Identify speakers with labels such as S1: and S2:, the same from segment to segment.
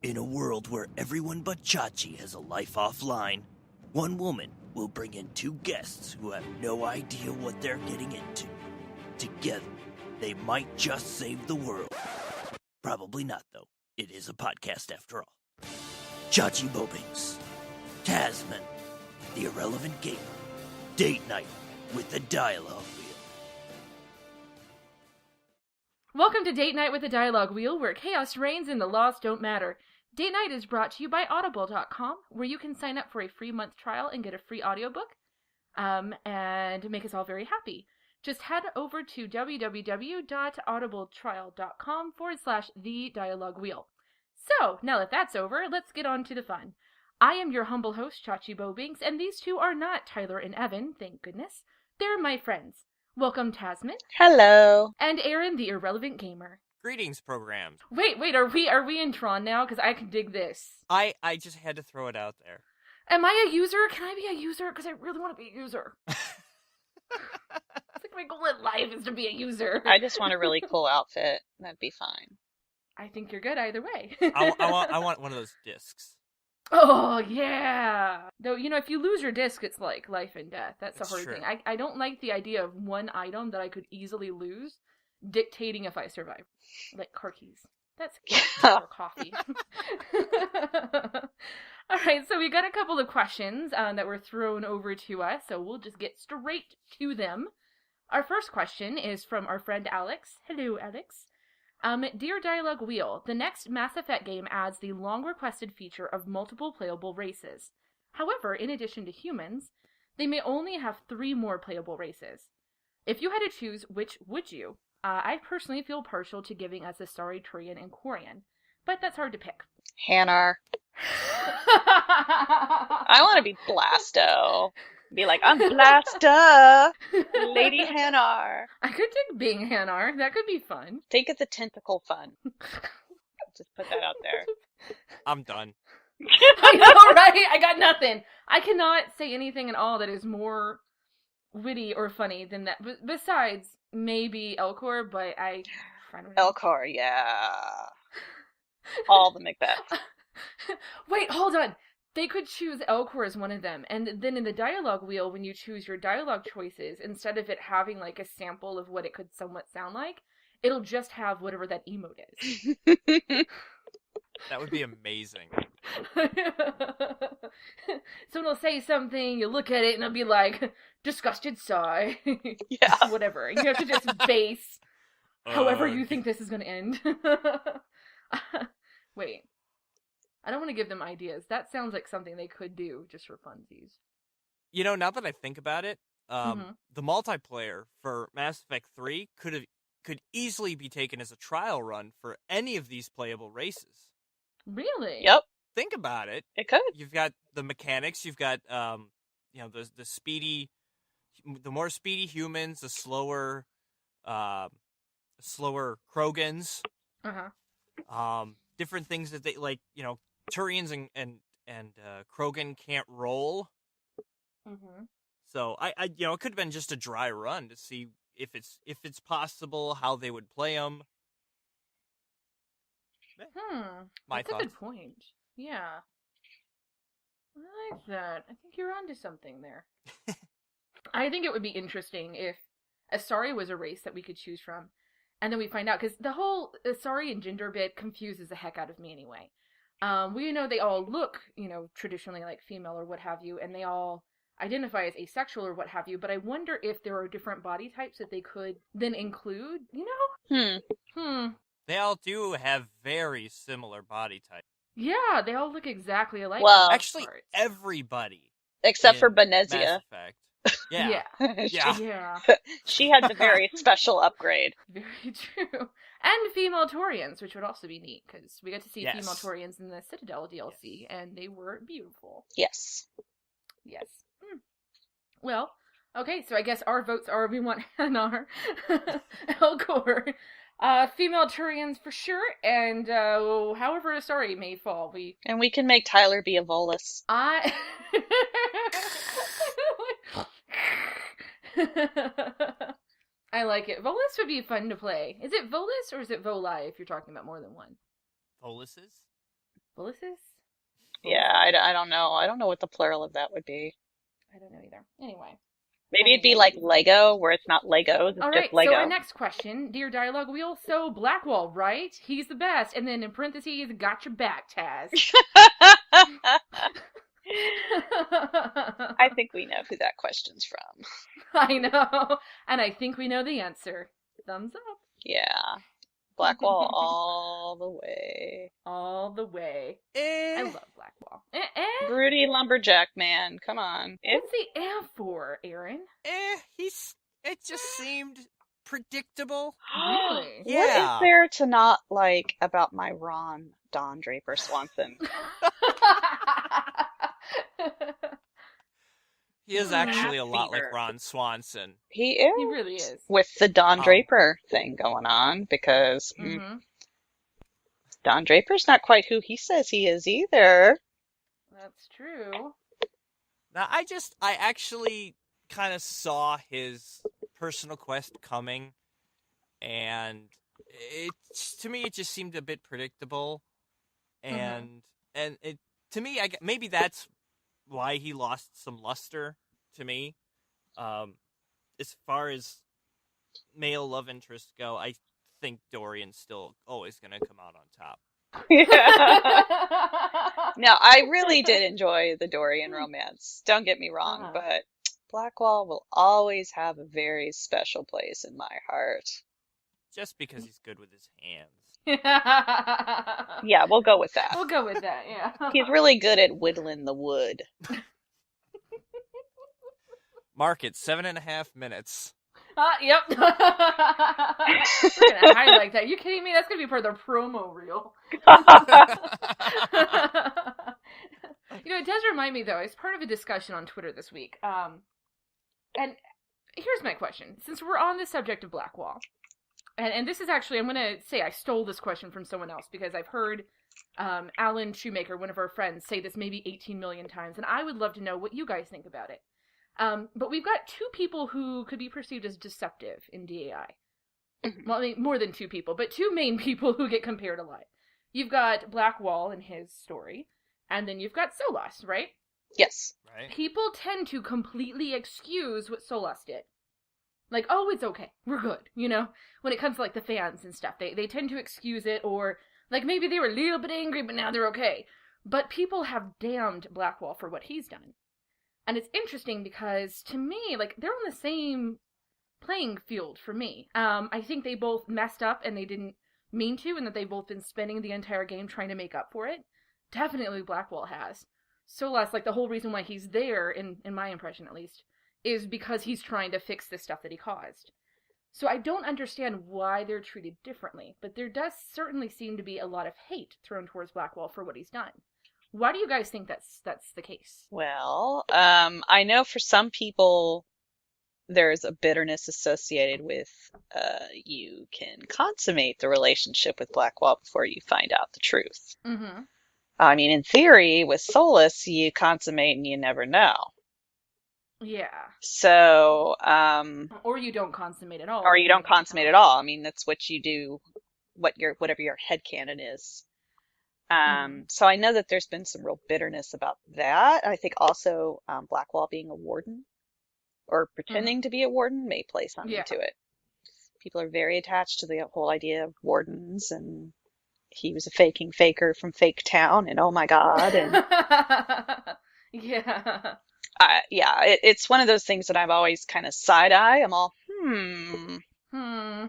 S1: In a world where everyone but Chachi has a life offline, one woman will bring in two guests who have no idea what they're getting into. Together, they might just save the world. Probably not, though. It is a podcast after all. Chachi Bobinks, Tasman, the Irrelevant Gamer, Date Night with the Dialogue Wheel.
S2: Welcome to Date Night with the Dialogue Wheel, where chaos reigns and the laws don't matter. Date Night is brought to you by Audible.com, where you can sign up for a free month trial and get a free audiobook, and make us all very happy. Just head over to www.audibletrial.com/thedialoguewheel. So, now that that's over, let's get on to the fun. I am your humble host, Chachi Bobinks, and these two are not Tyler and Evan, thank goodness. They're my friends. Welcome, Tasman.
S3: Hello.
S2: And Aaron, the Irrelevant Gamer.
S4: Greetings, programs.
S2: Wait, are we in Tron now? Because I can dig this.
S4: I just had to throw it out there.
S2: Am I a user? Can I be a user? Because I really want to be a user. It's like my goal in life is to be a user.
S3: I just want a really cool outfit. That'd be fine.
S2: I think you're good either way.
S4: I want one of those discs.
S2: Oh, yeah. Though, if you lose your disc, it's like life and death. That's the hard thing. I don't like the idea of one item that I could easily lose dictating if I survive. Like car keys. That's or coffee. Alright, so we got a couple of questions that were thrown over to us, so we'll just get straight to them. Our first question is from our friend Alex. Hello, Alex. Dear Dialogue Wheel, the next Mass Effect game adds the long-requested feature of multiple playable races. However, in addition to humans, they may only have 3 more playable races. If you had to choose, which would you? I personally feel partial to giving us Asari, Turian, and Quarian, but that's hard to pick.
S3: Hanar. I want to be Blasto. Be like, I'm Blasta, Lady Hanar.
S2: I could take being Hanar. That could be fun.
S3: Think of the tentacle fun. Just put that out there.
S4: I'm done.
S2: I know, right? I got nothing. I cannot say anything at all that is more witty or funny than that. Besides, maybe Elcor, but I don't know.
S3: Elcor, yeah. All the Macbeth.
S2: Wait, hold on. They could choose Elcor as one of them, and then in the dialogue wheel, when you choose your dialogue choices, instead of it having like a sample of what it could somewhat sound like, it'll just have whatever that emote is.
S4: That would be amazing.
S2: So it'll say something, you look at it, and it'll be like, disgusted sigh.
S3: Yeah.
S2: Whatever. You have to just base however you think this is going to end. Wait. I don't want to give them ideas. That sounds like something they could do just for funsies.
S4: Now that I think about it, the multiplayer for Mass Effect 3 could easily be taken as a trial run for any of these playable races.
S2: Really?
S3: Yep.
S4: Think about it.
S3: It could.
S4: You've got the mechanics. You've got the more speedy humans, the slower Krogans. Different things that they like. Turians and Krogan can't roll.
S2: Mm-hmm.
S4: So it could have been just a dry run to see if it's possible how they would play them.
S2: That's a good point. Yeah. I like that. I think you're onto something there. I think it would be interesting if Asari was a race that we could choose from, and then we find out, because the whole Asari and gender bit confuses the heck out of me anyway. We know they all look, traditionally like female or what have you, and they all identify as asexual or what have you, but I wonder if there are different body types that they could then include,
S4: They all do have very similar body types.
S2: Yeah, they all look exactly alike.
S3: Well,
S4: actually, everybody.
S3: Except for
S4: Mass
S3: Benezia.
S4: Effect. Yeah.
S2: Yeah.
S3: She had the very special upgrade.
S2: Very true. And female Taurians, which would also be neat, because we got to see
S4: Yes.
S2: female Taurians in the Citadel DLC, and they were beautiful.
S3: Yes.
S2: Yes. Well, okay, so I guess our votes are we want Hanar, Elcor, female Turians for sure, and however Asari may fall,
S3: And we can make Tyler be a Volus.
S2: I like it. Volus would be fun to play. Is it Volus or is it Voli if you're talking about more than one?
S4: Polices?
S2: Bullaces?
S3: Yeah, I don't know. I don't know what the plural of that would be.
S2: I don't know either. Anyway.
S3: Maybe it'd be like Lego, where it's not Legos, it's
S2: All
S3: just
S2: right,
S3: Lego.
S2: so our next question, dear dialogue wheel, so Blackwall, right? He's the best. And then in parentheses, got your back, Taz.
S3: I think we know who that question's from.
S2: I know. And I think we know the answer. Thumbs up.
S3: Yeah. Blackwall all the way.
S2: All the way. I love Blackwall.
S3: Broody lumberjack man, come on.
S2: What's the for, Aaron?
S4: It just seemed predictable.
S2: Really?
S4: Yeah.
S3: What is there to not like about my Don Draper Swanson?
S4: He is actually a lot like Ron Swanson.
S3: He is.
S2: He really is.
S3: With the Don Draper thing going on, because Don Draper's not quite who he says he is either.
S2: That's true.
S4: Now, I actually kind of saw his personal quest coming, and to me it just seemed a bit predictable, and to me, maybe that's why he lost some luster to me. As far as male love interests go, I think Dorian's still always going to come out on top.
S3: Yeah. No, I really did enjoy the Dorian romance. Don't get me wrong, but Blackwall will always have a very special place in my heart.
S4: Just because he's good with his hands.
S3: Yeah, we'll go with that.
S2: We'll go with that, yeah.
S3: He's really good at whittling the wood.
S4: Mark it, 7.5 minutes.
S2: Yep. We're gonna highlight that. You kidding me? That's gonna be part of the promo reel. It does remind me, though, it's part of a discussion on Twitter this week. And here's my question. Since we're on the subject of Blackwall, and this is actually, I'm going to say I stole this question from someone else, because I've heard Alan Shoemaker, one of our friends, say this maybe 18 million times, and I would love to know what you guys think about it. But we've got two people who could be perceived as deceptive in DAI. Well, I mean, more than two people, but two main people who get compared a lot. You've got Blackwall and his story, and then you've got Solas, right?
S3: Yes.
S4: Right.
S2: People tend to completely excuse what Solas did. Like, oh, it's okay. We're good, When it comes to, like, the fans and stuff. They tend to excuse it, or, like, maybe they were a little bit angry, but now they're okay. But people have damned Blackwall for what he's done. And it's interesting because, to me, like, they're on the same playing field for me. I think they both messed up and they didn't mean to, and that they've both been spending the entire game trying to make up for it. Definitely Blackwall has. Solas, like, the whole reason why he's there, in my impression at least, is because he's trying to fix the stuff that he caused. So I don't understand why they're treated differently, but there does certainly seem to be a lot of hate thrown towards Blackwall for what he's done. Why do you guys think that's the case?
S3: Well, I know for some people there's a bitterness associated with you can consummate the relationship with Blackwall before you find out the truth.
S2: Mm-hmm.
S3: I mean, in theory, with Solas, you consummate and you never know.
S2: Yeah.
S3: So,
S2: or you don't consummate at all.
S3: Or you don't consummate at all. I mean, that's what you do, whatever your headcanon is. So I know that there's been some real bitterness about that. I think also Blackwall being a warden, or pretending to be a warden, may play something to it. People are very attached to the whole idea of wardens, and he was a faker from Fake Town, and oh my god, and
S2: yeah.
S3: It's one of those things that I've always kind of side-eye. I'm all,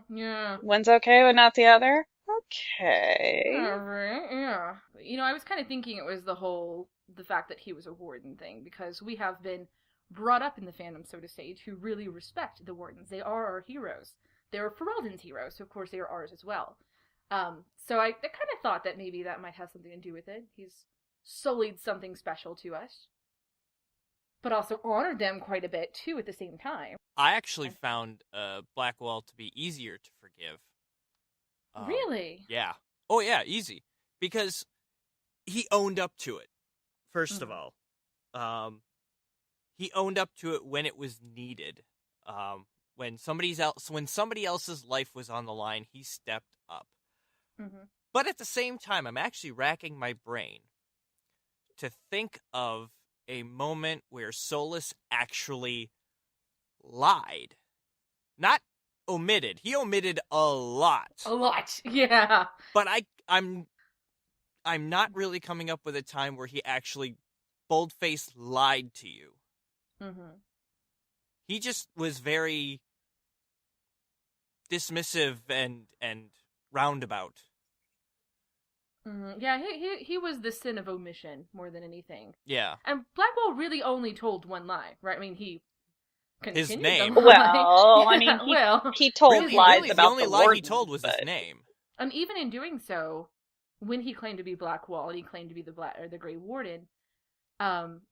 S2: yeah.
S3: One's okay, but not the other? Okay.
S2: All right, yeah. I was kind of thinking it was the fact that he was a warden thing, because we have been brought up in the fandom, so to say, to really respect the wardens. They are our heroes. They're Ferelden's heroes, so of course they are ours as well. So I kind of thought that maybe that might have something to do with it. He's sullied something special to us, but also honored them quite a bit, too, at the same time.
S4: I actually found Blackwall to be easier to forgive.
S2: Really?
S4: Yeah. Oh, yeah, easy. Because he owned up to it, first of all. He owned up to it when it was needed. When somebody else's life was on the line, he stepped up. But at the same time, I'm actually racking my brain to think of a moment where Solus actually lied. Not omitted. He omitted a lot.
S2: A lot, yeah.
S4: But I'm not really coming up with a time where he actually bold-faced lied to you.
S2: Mm-hmm.
S4: He just was very dismissive and roundabout.
S2: Mm-hmm. Yeah, he was the sin of omission more than anything.
S4: Yeah.
S2: And Blackwell really only told one lie, right? I mean, he continued
S4: His name.
S2: the lie.
S3: Well, I
S2: Yeah,
S3: mean, he told lies
S4: the
S3: about
S4: only
S3: the
S4: lie
S3: warden,
S4: he told was
S3: but...
S4: his name.
S2: And even in doing so, when he claimed to be Blackwall and he claimed to be the Grey Warden,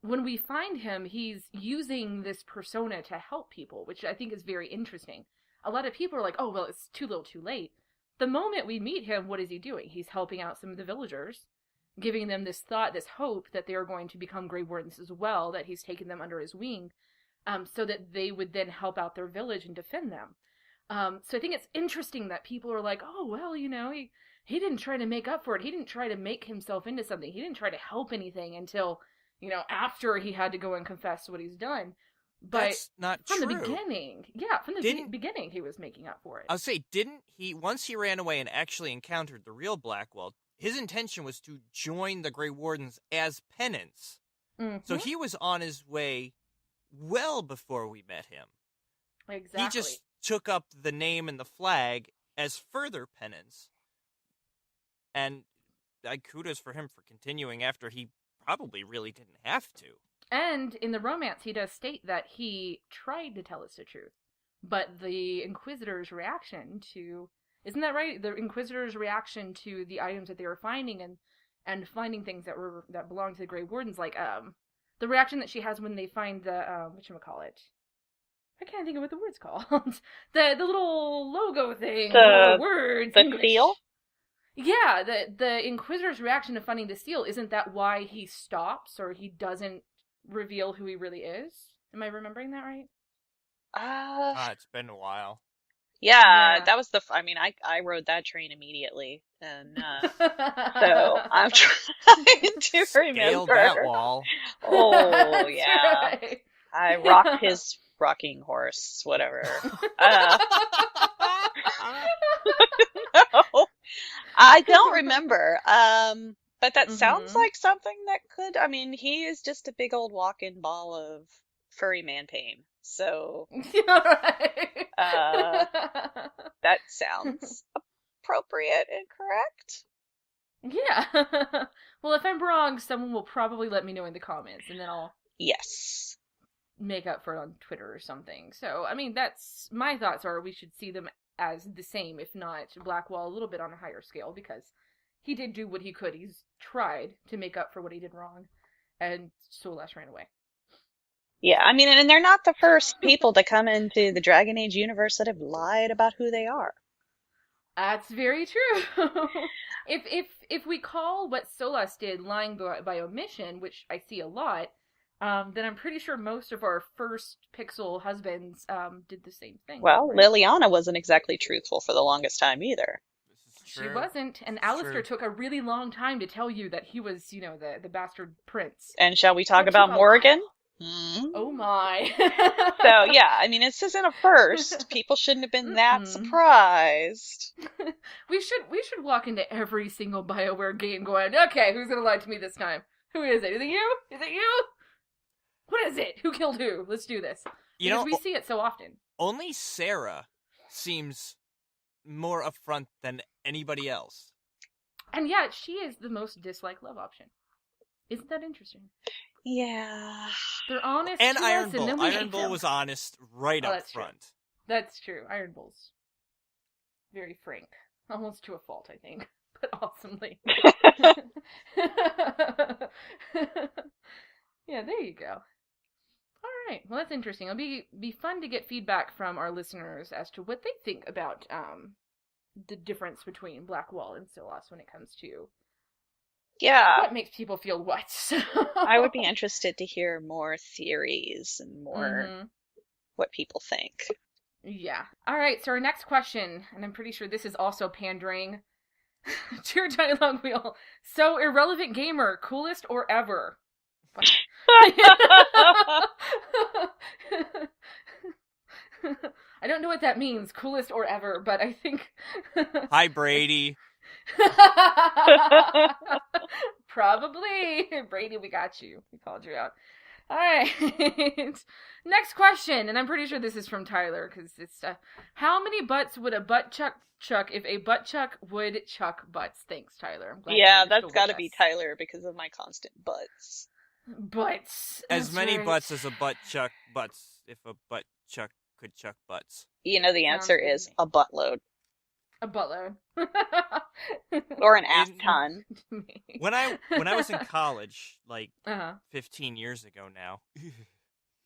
S2: when we find him, he's using this persona to help people, which I think is very interesting. A lot of people are like, oh, well, it's too little too late. The moment we meet him, what is he doing? He's helping out some of the villagers, giving them this thought, this hope that they are going to become Grey Wardens as well, that he's taken them under his wing, so that they would then help out their village and defend them. So I think it's interesting that people are like, oh, well, he didn't try to make up for it. He didn't try to make himself into something. He didn't try to help anything until, after he had to go and confess what he's done. But
S4: that's not
S2: from
S4: true.
S2: the beginning, beginning, he was making up for it.
S4: I'll say, didn't he, once he ran away and actually encountered the real Blackwell, his intention was to join the Grey Wardens as penance.
S2: Mm-hmm.
S4: So he was on his way well before we met him.
S2: Exactly.
S4: He just took up the name and the flag as further penance. And kudos for him for continuing after he probably really didn't have to.
S2: And in the romance, he does state that he tried to tell us the truth. But the Inquisitor's reaction to... Isn't that right? The Inquisitor's reaction to the items that they were finding and finding things that belonged to the Grey Wardens, like, the reaction that she has when they find the, whatchamacallit? I can't think of what the word's called. the little logo thing. The words.
S3: The
S2: English.
S3: seal?
S2: Yeah, the Inquisitor's reaction to finding the seal, isn't that why he stops or he doesn't reveal who he really is? Am I remembering that right?
S4: It's been a while.
S3: Yeah, that was I rode that train immediately, and so I'm trying to
S4: Scaled
S3: remember.
S4: that wall.
S3: Oh yeah,
S2: right.
S3: I rocked his rocking horse, whatever. No, I don't remember. But that sounds like something that could. I mean, he is just a big old walking ball of furry man pain. So that sounds appropriate and correct.
S2: Yeah. Well, if I'm wrong, someone will probably let me know in the comments, and then I'll make up for it on Twitter or something. So, I mean, that's my thoughts are we should see them as the same, if not Blackwall a little bit on a higher scale, because he did do what he could. He's tried to make up for what he did wrong, and Solus ran away.
S3: Yeah, I mean, and they're not the first people to come into the Dragon Age universe that have lied about who they are.
S2: That's very true. If we call what Solus did lying by omission, which I see a lot, then I'm pretty sure most of our first Pixel husbands did the same thing.
S3: Well,
S2: right?
S3: Liliana wasn't exactly truthful for the longest time either.
S2: She wasn't, and Alistair took a really long time to tell you that he was, the bastard prince.
S3: And shall we talk about Morrigan?
S2: Oh my.
S3: So, yeah, I mean, this isn't a first. People shouldn't have been that surprised.
S2: We should walk into every single BioWare game going, okay, who's gonna lie to me this time? Who is it? Is it you? Is it you? What is it? Who killed who? Let's do this. Because we see it so often. Only
S4: Sarah seems more upfront than anybody else.
S2: And yet, she is the most disliked love option. Isn't that interesting?
S3: Yeah.
S2: They're honest
S4: and
S2: to
S4: Iron
S2: us,
S4: Bull.
S2: and then we
S4: Iron
S2: hate
S4: Bull
S2: them.
S4: was honest right up front.
S2: True. That's true. Iron Bull's very frank. Almost to a fault, I think. But awesomely. Yeah, there you go. All right. Well, that's interesting. It'll be fun to get feedback from our listeners as to what they think about the difference between Blackwall and Solus when it comes to what makes people feel what.
S3: I would be interested to hear more theories and more what people think.
S2: Yeah. All right. So our next question, and I'm pretty sure this is also pandering. Dear Dialogue Wheel, so irrelevant gamer, coolest or ever? I don't know what that means, coolest or ever, but I think...
S4: Hi, Brady.
S2: Probably. Brady, we got you. We called you out. All right. Next question, and I'm pretty sure this is from Tyler, because it's, how many butts would a butt chuck if a butt chuck would chuck butts? Thanks, Tyler. I'm glad
S3: Yeah,
S2: you're
S3: that's
S2: still
S3: got to
S2: with
S3: be
S2: us.
S3: Tyler because of my constant butts.
S2: Butts.
S4: As
S2: That's
S4: many
S2: right.
S4: butts as a butt chuck butts, if a butt chuck could chuck butts.
S3: You know, the
S2: Sounds
S3: answer
S2: good to
S3: is
S2: me.
S3: a buttload
S2: A buttload.
S3: or an ass ton.
S4: When I was in college, like
S2: Uh-huh.
S4: 15 years ago now,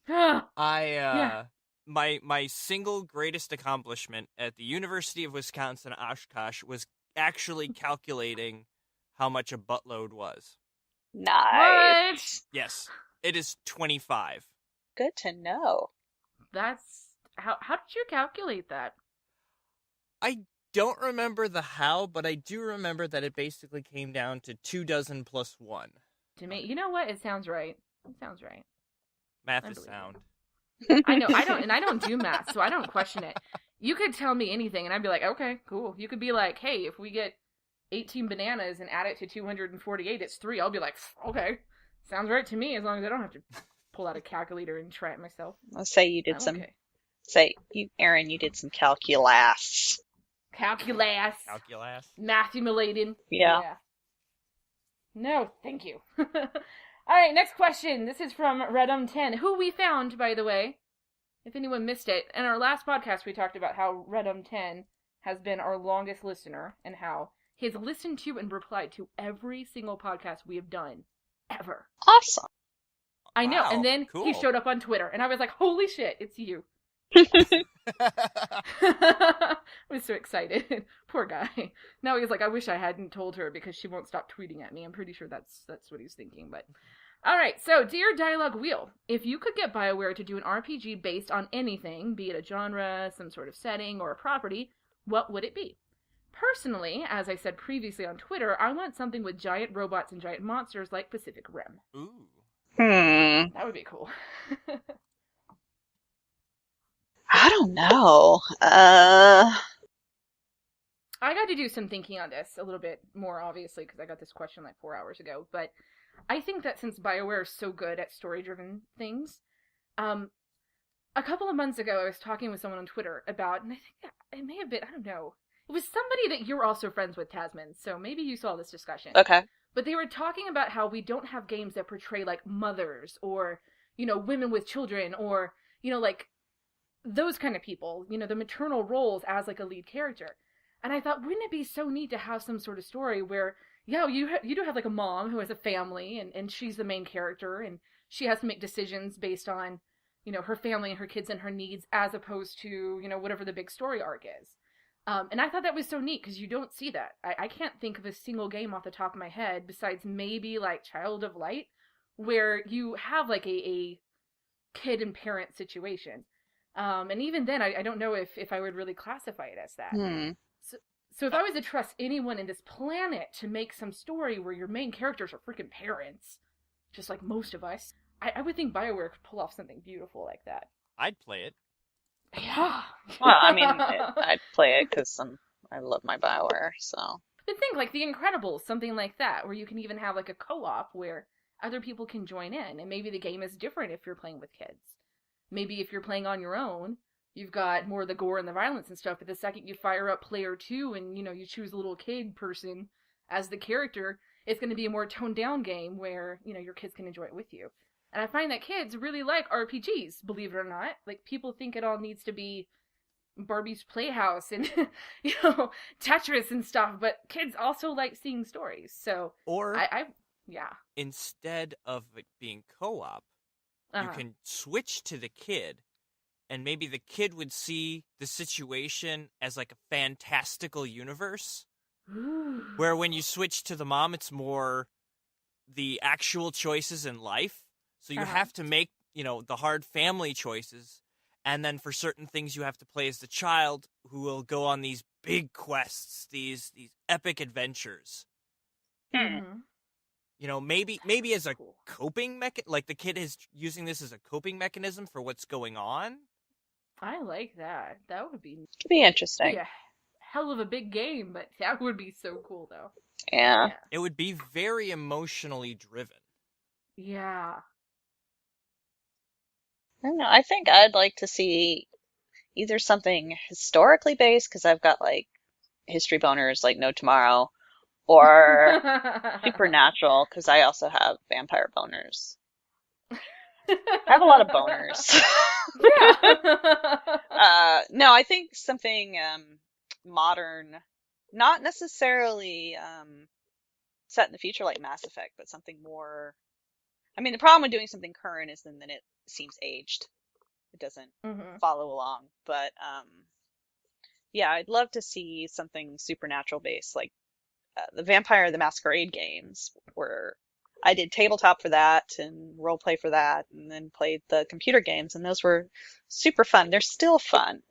S2: Yeah.
S4: my single greatest accomplishment at the University of Wisconsin Oshkosh was actually calculating how much a buttload was.
S3: Nice.
S4: Yes, it is 25.
S3: Good to know.
S2: That's how did you calculate that?
S4: I don't remember the how, but I do remember that it basically came down to 2 dozen plus 1.
S2: To me, you know what? It sounds right. It sounds right.
S4: Math
S2: I
S4: is
S2: believe
S4: sound.
S2: I know. I don't do math, so I don't question it. You could tell me anything, and I'd be like, okay, cool. You could be like, hey, if we get 18 bananas and add it to 248, it's 3. I'll be like, okay, sounds right to me, as long as I don't have to pull out a calculator and try it myself.
S3: Let's say you did
S2: I'm
S3: some.
S2: okay.
S3: Say you, Aaron, you did some calculus.
S2: Calculus.
S4: Calculus.
S2: Mathemulating.
S3: Yeah.
S2: No, thank you. All right, next question. This is from Redum10, who we found, by the way, if anyone missed it. In our last podcast, we talked about how Redum10 has been our longest listener and how he has listened to and replied to every single podcast we have done ever.
S3: Awesome.
S2: I know.
S4: Wow,
S2: And then
S4: cool.
S2: he showed up on Twitter, and I was like, holy shit, it's you. I was so excited. Poor guy. Now he's like, I wish I hadn't told her because she won't stop tweeting at me. I'm pretty sure that's what he's thinking. But all right, so dear Dialogue Wheel, if you could get BioWare to do an RPG based on anything, be it a genre, some sort of setting, or a property, what would it be? Personally, as I said previously on Twitter, I want something with giant robots and giant monsters like Pacific Rim.
S4: Ooh.
S2: That would be cool.
S3: I don't know.
S2: I got to do some thinking on this a little bit more, obviously, because I got this question like 4 hours ago. But I think that since BioWare is so good at story-driven things, a couple of months ago I was talking with someone on Twitter about, and I think it may have been, I don't know, it was somebody that you're also friends with, Tasman, so maybe you saw this discussion.
S3: Okay.
S2: But they were talking about how we don't have games that portray, like, mothers, or, you know, women with children, or, you know, like, those kind of people, you know, the maternal roles as, like, a lead character. And I thought, wouldn't it be so neat to have some sort of story where, yeah, you do have, like, a mom who has a family, and she's the main character, and she has to make decisions based on, you know, her family and her kids and her needs, as opposed to, you know, whatever the big story arc is. And I thought that was so neat, because you don't see that. I can't think of a single game off the top of my head, besides maybe, like, Child of Light, where you have, like, a kid and parent situation. And even then, I don't know if I would really classify it as that. So if I was to trust anyone in this planet to make some story where your main characters are freaking parents, just like most of us, I would think BioWare could pull off something beautiful like that.
S4: I'd play it.
S2: Yeah.
S3: Well, I mean, I'd play it because I love my BioWare, so.
S2: But think like The Incredibles, something like that, where you can even have like a co-op where other people can join in, and maybe the game is different if you're playing with kids. Maybe if you're playing on your own, you've got more of the gore and the violence and stuff, but the second you fire up player 2 and, you know, you choose a little kid person as the character, it's going to be a more toned down game where, you know, your kids can enjoy it with you. And I find that kids really like RPGs, believe it or not. Like, people think it all needs to be Barbie's Playhouse and, you know, Tetris and stuff, but kids also like seeing stories. So,
S4: Or
S2: yeah.
S4: instead of it being co-op, you can switch to the kid, and maybe the kid would see the situation as like a fantastical universe.
S2: Ooh.
S4: Where when you switch to the mom, it's more the actual choices in life. So you have to make, you know, the hard family choices. And then for certain things, you have to play as the child who will go on these big quests, these epic adventures.
S2: Mhm.
S4: You know, maybe as a coping like the kid is using this as a coping mechanism for what's going on.
S2: I like that. That would be
S3: Could be interesting.
S2: a hell of a big game, but that would be so cool though.
S3: Yeah.
S4: It would be very emotionally driven.
S2: Yeah.
S3: I don't know. I think I'd like to see either something historically based, because I've got like history boners like no tomorrow, or supernatural, because I also have vampire boners. I have a lot of boners.
S2: Yeah.
S3: No, I think something modern, not necessarily set in the future like Mass Effect, but something more. I mean, the problem with doing something current is then it seems aged. It doesn't
S2: Mhm.
S3: follow along. But yeah, I'd love to see something supernatural based, like the Vampire the Masquerade games, where I did tabletop for that and role play for that, and then played the computer games, and those were super fun. They're still fun.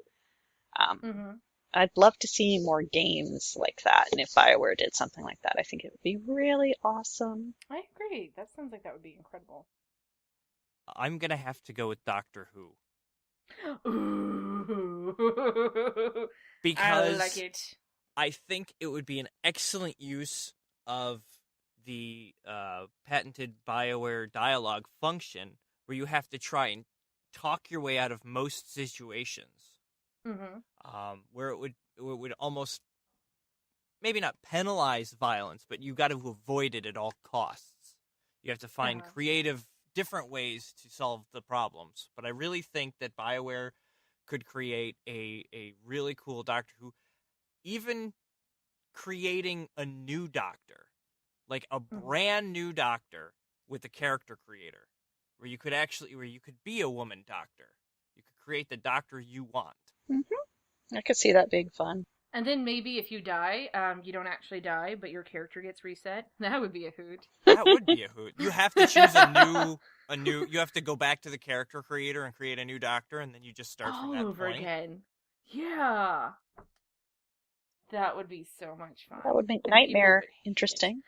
S2: Mhm.
S3: I'd love to see more games like that, and if BioWare did something like that, I think it would be really awesome.
S2: I agree. That sounds like that would be incredible.
S4: I'm gonna have to go with Doctor Who
S2: Ooh.
S4: because
S2: I like it.
S4: I think it would be an excellent use of the patented BioWare dialogue function, where you have to try and talk your way out of most situations.
S2: Mhm.
S4: Where it would almost maybe not penalize violence, but you got to avoid it at all costs. You have to find creative, different ways to solve the problems. But I really think that BioWare could create a really cool Doctor Who, even creating a new Doctor, like a brand new Doctor with a character creator, where you could be a woman Doctor. You could create the Doctor you want.
S3: I could see that being fun.
S2: And then maybe if you die, you don't actually die, but your character gets reset. That would be a hoot.
S4: That would be a hoot. You have to choose a new. You have to go back to the character creator and create a new Doctor, and then you just start from
S2: All
S4: that
S2: over
S4: point.
S2: again. Yeah. That would be so much fun.
S3: That would make
S2: And
S3: Nightmare
S2: people would hate
S3: interesting.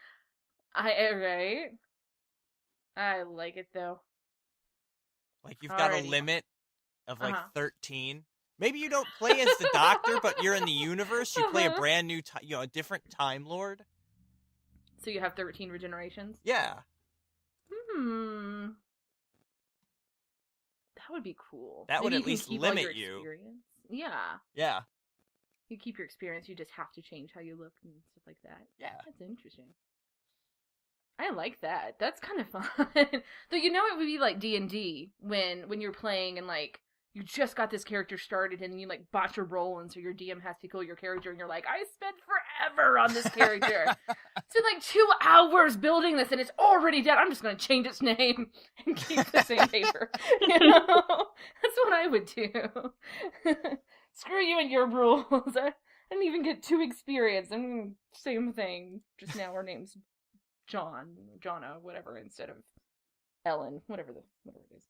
S2: it. Right? I like it though.
S4: Like you've got a
S2: Alrighty.
S4: limit of like 13. Maybe you don't play as the Doctor, but you're in the universe. You play a brand new, a different Time Lord.
S2: So you have 13 regenerations?
S4: Yeah.
S2: That would be cool.
S4: That would
S2: Maybe
S4: at least
S2: keep all
S4: limit
S2: your
S4: you.
S2: experience. Yeah.
S4: Yeah.
S2: You keep your experience, you just have to change how you look and stuff like that.
S4: Yeah.
S2: That's interesting. I like that. That's kind of fun. Though it would be like D&D when you're playing and like you just got this character started and you like botch a roll, and so your DM has to kill your character and you're like, I spent forever on this character. Spent like 2 hours building this and it's already dead. I'm just gonna change its name and keep the same paper. That's what I would do. Screw you and your rules. I didn't even get 2 experience. I'm same thing. Just now our name's Jonna, whatever, instead of Ellen, whatever it is.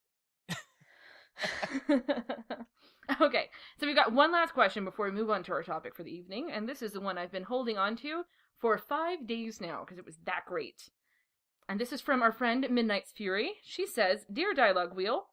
S2: Okay, so we've got one last question before we move on to our topic for the evening, and this is the one I've been holding on to for 5 days now, because it was that great. And this is from our friend Midnight's Fury. She says, Dear Dialogue Wheel,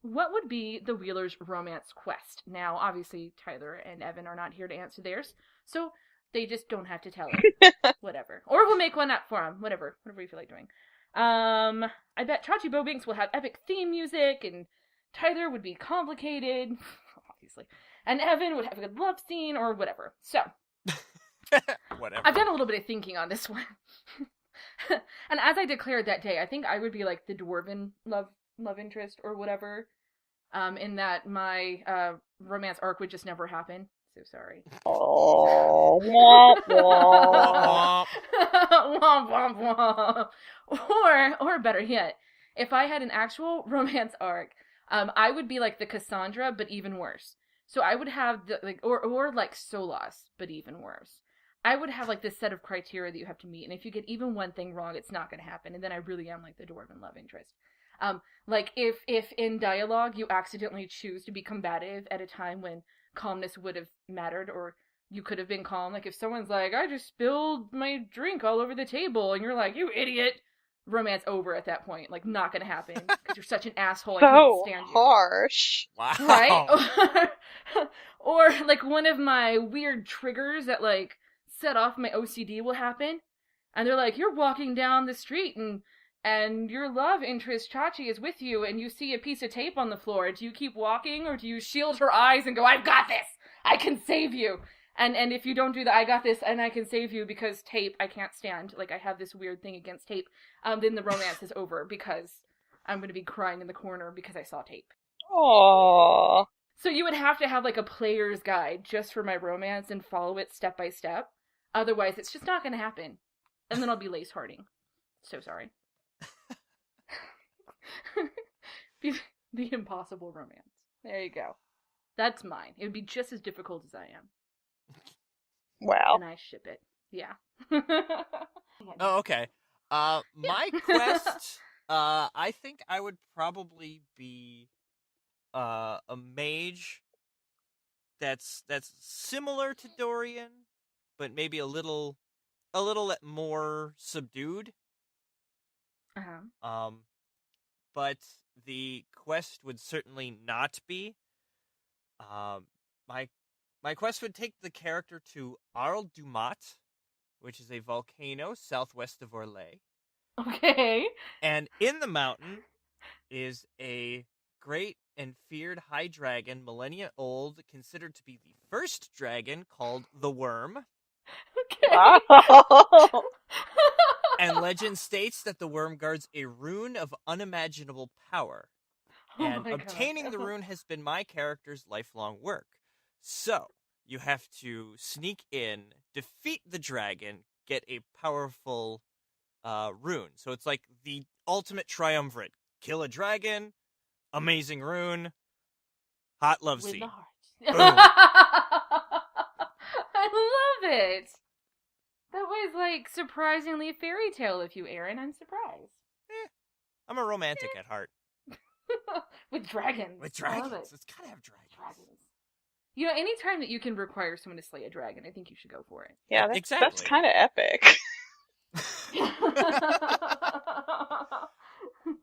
S2: what would be the Wheeler's romance quest? Now, obviously, Tyler and Evan are not here to answer theirs, so they just don't have to tell it. Whatever. Or we'll make one up for them. Whatever you feel like doing. I bet Chachi Bobinks will have epic theme music, and Tyler would be complicated, obviously, and Evan would have a good love scene, or whatever. So,
S4: whatever.
S2: I've done a little bit of thinking on this one. And as I declared that day, I think I would be like the dwarven love interest, or whatever, in that my romance arc would just never happen. So sorry.
S3: Oh, womp womp.
S2: Womp womp womp. Or better yet, if I had an actual romance arc, I would be like the Cassandra, but even worse. So I would have or like Solas, but even worse. I would have like this set of criteria that you have to meet, and if you get even one thing wrong, it's not going to happen, and then I really am like the dwarven love interest. Like if in dialogue you accidentally choose to be combative at a time when calmness would have mattered, or you could have been calm. Like, if someone's like, I just spilled my drink all over the table, and you're like, you idiot, romance over at that point. Like, not gonna happen, because you're such an asshole, I couldn't
S3: So
S2: stand you.
S3: harsh.
S4: Wow.
S2: Right? Or, like, one of my weird triggers that, like, set off my OCD will happen, and they're like, you're walking down the street, and your love interest, Chachi, is with you, and you see a piece of tape on the floor. Do you keep walking, or do you shield her eyes and go, I've got this! I can save you! And if you don't do the I got this and I can save you because tape, I can't stand, like, I have this weird thing against tape, then the romance is over, because I'm going to be crying in the corner because I saw tape.
S3: Aww.
S2: So you would have to have, like, a player's guide just for my romance and follow it step by step. Otherwise, it's just not going to happen. And then I'll be lace harding. So sorry. The impossible romance. There you go. That's mine. It would be just as difficult as I am.
S3: Wow.
S2: And I ship it. Yeah.
S4: Oh, okay. My quest, I think I would probably be a mage that's similar to Dorian, but maybe a little more subdued.
S2: Uh-huh.
S4: But the quest would certainly not be. My quest would take the character to Arles du Mat, which is a volcano southwest of Orlais.
S2: Okay.
S4: And in the mountain is a great and feared high dragon, millennia old, considered to be the first dragon, called the Worm.
S2: Okay.
S3: Wow.
S4: And legend states that the worm guards a rune of unimaginable power. And obtaining the rune has been my character's lifelong work. So, you have to sneak in, defeat the dragon, get a powerful rune. So it's like the ultimate triumvirate. Kill a dragon, amazing rune, hot love
S2: With
S4: scene.
S2: the heart.
S4: Boom.
S2: I love it. That was, like, surprisingly fairy tale of you, Aaron. I'm surprised.
S4: I'm a romantic at heart.
S2: With dragons.
S4: With
S2: I love
S4: dragons.
S2: it.
S4: It's gotta have dragons.
S2: You know, anytime that you can require someone to slay a dragon, I think you should go for it.
S3: Yeah, that's
S4: Exactly.
S3: kind of epic.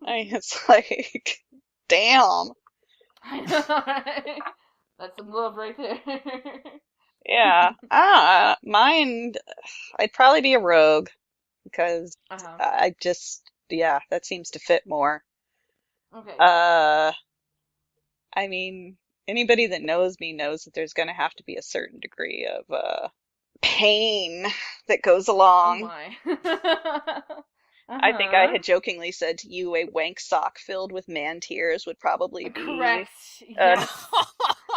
S3: It's like, damn.
S2: I know, right? That's some love right there.
S3: Yeah. Mine, I'd probably be a rogue because I just, yeah, that seems to fit more.
S2: Okay.
S3: I mean, anybody that knows me knows that there's going to have to be a certain degree of pain that goes
S2: Oh
S3: along.
S2: my.
S3: I think I had jokingly said to you a wank sock filled with man tears would probably be
S2: Correct. Yeah.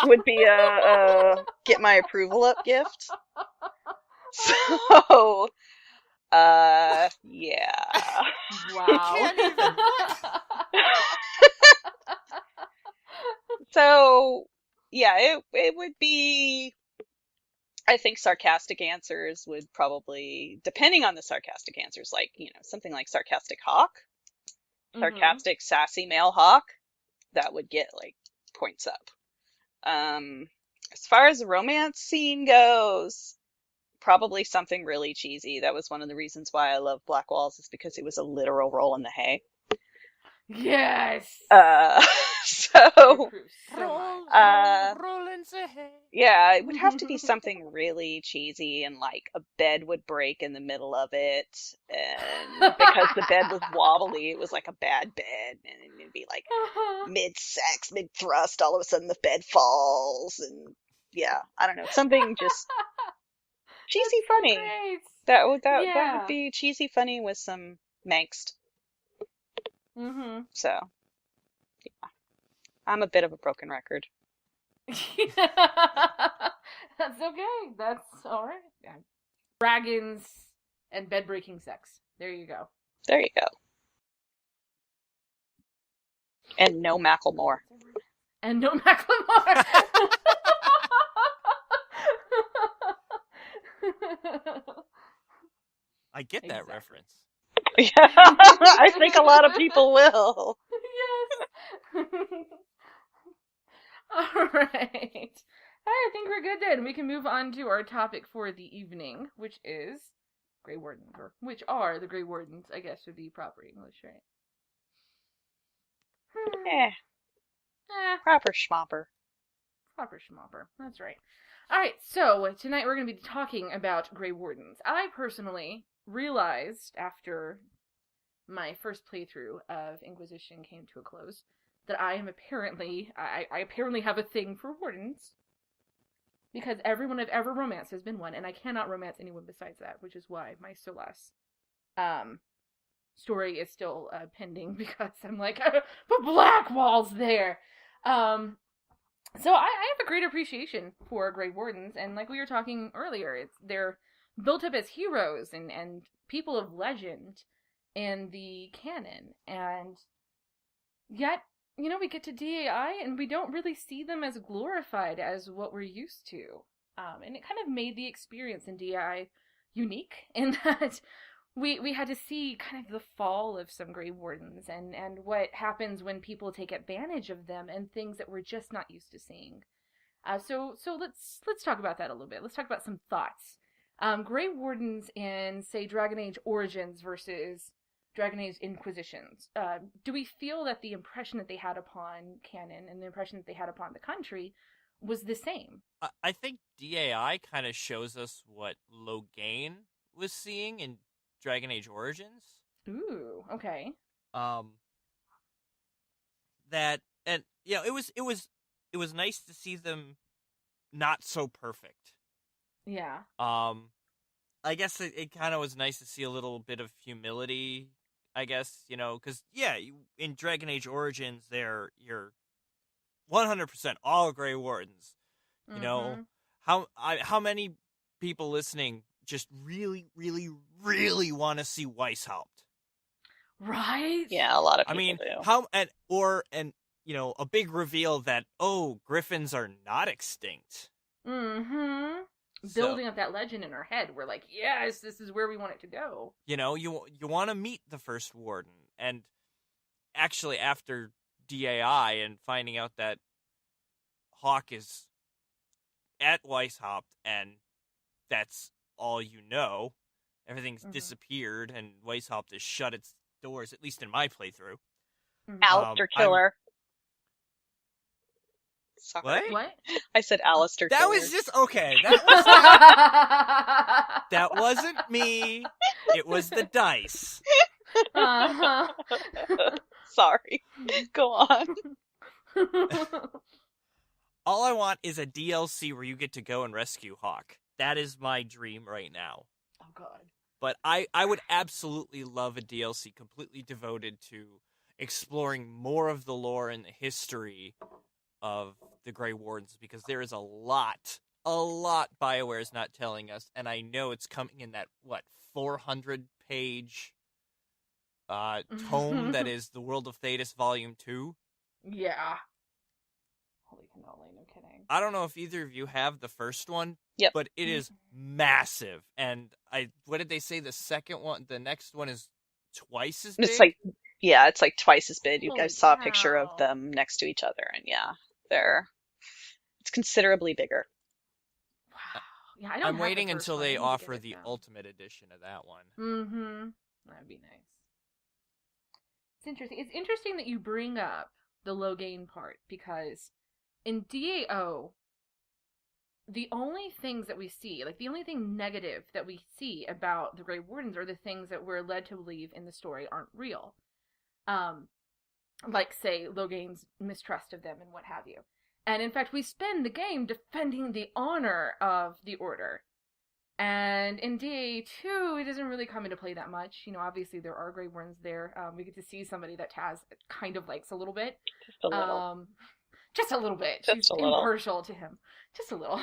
S3: would be a get my approval up gift. So, yeah.
S2: Wow.
S4: Can't even.
S3: So, yeah, it would be. I think sarcastic answers would probably, depending on the sarcastic answers, like, you know, something like sarcastic hawk, sarcastic sassy male hawk, that would get like points up. As far as the romance scene goes, probably something really cheesy. That was one of the reasons why I love Black Walls, is because it was a literal roll in the hay.
S2: Yes.
S3: So,
S4: Roll in the hay.
S3: yeah, it would have to be something really cheesy, and like a bed would break in the middle of it, and because the bed was wobbly, it was like a bad bed, and it'd be like mid-sex, mid-thrust, all of a sudden the bed falls, and yeah, I don't know, something just cheesy funny.
S2: Great.
S3: That would
S2: Yeah.
S3: be cheesy funny with some angst. So, yeah, I'm a bit of a broken record.
S2: That's okay. That's all right. Yeah. Dragons and bed-breaking sex. There you go.
S3: There you go. And no Macklemore.
S2: And no Macklemore.
S4: I get that
S2: Exactly.
S4: reference.
S3: Yeah, I think a lot of people will.
S2: Yes. All right. think we're good then. We can move on to our topic for the evening, which is Grey Wardens, or which are the Grey Wardens, I guess would be proper English, right?
S3: Proper schmopper.
S2: Proper schmopper. That's right. Alright, so tonight we're going to be talking about Grey Wardens. I personally realized after my first playthrough of Inquisition came to a close that I apparently have a thing for Wardens. Because everyone I've ever romanced has been one, and I cannot romance anyone besides that, which is why my Solas story is still pending, because I'm like, but Blackwall's there! So I have a great appreciation for Grey Wardens, and like we were talking earlier, they're built up as heroes and people of legend in the canon, and yet, you know, we get to DAI and we don't really see them as glorified as what we're used to. And it kind of made the experience in DAI unique in that we had to see kind of the fall of some Grey Wardens and what happens when people take advantage of them and things that we're just not used to seeing. So let's talk about that a little bit. Let's talk about some thoughts. Grey Wardens in, say, Dragon Age Origins versus Dragon Age Inquisitions. Do we feel that the impression that they had upon canon and the impression that they had upon the country was the same?
S4: I think DAI kind of shows us what Loghain was seeing in Dragon Age Origins.
S2: Ooh, okay.
S4: That, and you know, it was nice to see them not so perfect.
S2: Yeah.
S4: I guess it kind of was nice to see a little bit of humility, I guess, you know, because, yeah, in Dragon Age Origins, you're 100% all Grey Wardens. You know, how many people listening just really, really, really want to see Weishaupt?
S2: Right?
S3: Yeah, a lot of people do.
S4: And you know, a big reveal that, oh, griffins are not extinct.
S2: Mm-hmm. Building up that legend in our head. We're like, yes, this is where we want it to go.
S4: You know, you want to meet the first warden. And actually, after DAI and finding out that Hawk is at Weishaupt and that's all you know, everything's disappeared and Weishaupt has shut its doors, at least in my playthrough.
S3: Alistair Killer. Sorry.
S2: What?
S3: I said Alistair
S4: That
S3: Killer.
S4: was just, okay. That wasn't me. It was the dice.
S2: Uh-huh.
S3: Sorry. Go on.
S4: All I want is a DLC where you get to go and rescue Hawk. That is my dream right now.
S2: Oh, God.
S4: But I would absolutely love a DLC completely devoted to exploring more of the lore and the history of the Grey Wardens, because there is a lot BioWare is not telling us, and I know it's coming in that, 400-page tome that is The World of Thetis Volume 2?
S2: Yeah. Holy cannoli, no kidding.
S4: I don't know if either of you have the first one,
S3: Yep.
S4: but it is massive. And what did they say? The next one is twice as big?
S3: It's like twice as big. You
S2: Holy
S3: guys saw a picture
S2: cow.
S3: of them next to each other, and yeah, it's considerably bigger.
S2: Wow. Yeah, I don't
S4: I'm
S2: have
S4: waiting
S2: the first
S4: until
S2: one. I
S4: they
S2: need to
S4: offer
S2: get it
S4: the
S2: down.
S4: ultimate edition of that one.
S2: Mm-hmm. That'd be nice. It's interesting. It's interesting that you bring up the Loghain part, because in DAO, the only things that we see, like the only thing negative that we see about the Grey Wardens are the things that we're led to believe in the story aren't real. Like, say, Loghain's mistrust of them and what have you. And in fact, we spend the game defending the honor of the Order. And in DA2, it doesn't really come into play that much. You know, obviously there are Grey Wardens there. We get to see somebody that Taz kind of likes a little bit.
S3: Just a little.
S2: Just a little bit.
S3: Just
S2: She's
S3: a little.
S2: impartial to him. Just a little.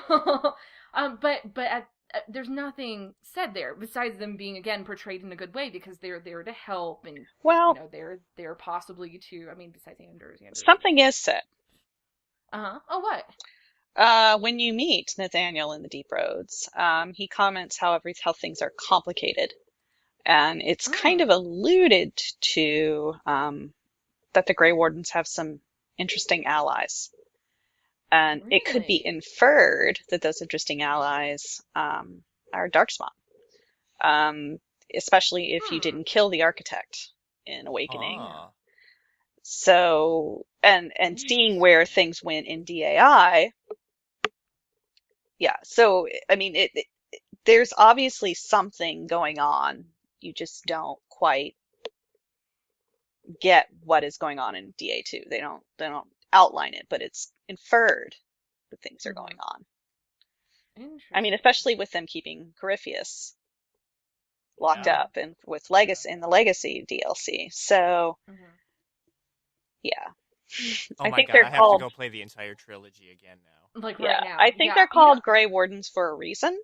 S2: But there's nothing said there besides them being, again, portrayed in a good way, because they're there to help, and
S3: Well,
S2: you know, they're possibly to, I mean, besides Anders.
S3: something is said.
S2: Oh, what?
S3: When you meet Nathaniel in the Deep Roads, he comments how things are complicated, and it's kind of alluded to that the Grey Wardens have some interesting allies. And it could be
S2: Really?
S3: inferred that those interesting allies are Darkspawn, um, especially if you
S2: Hmm.
S3: didn't kill the architect in Awakening.
S4: Huh.
S3: So, and seeing where
S2: Interesting.
S3: things went in DAI, yeah. So, I mean, there's obviously something going on. You just don't quite get what is going on in DA2. They don't outline it, but it's inferred that things are
S2: Hmm.
S3: going on. I mean,
S2: Interesting.
S3: especially with them keeping Corypheus locked
S4: Yeah.
S2: Hmm.
S3: up and with
S4: Yeah.
S3: Legacy in the Legacy DLC. So,
S2: Hmm.
S3: yeah.
S4: Oh
S3: I
S4: my
S3: think
S4: god,
S3: they're
S4: I have to
S3: called
S4: go play the entire trilogy again now.
S2: Like right
S3: yeah, I
S2: now.
S3: think
S2: Yeah.
S3: they're called Grey Wardens for a reason.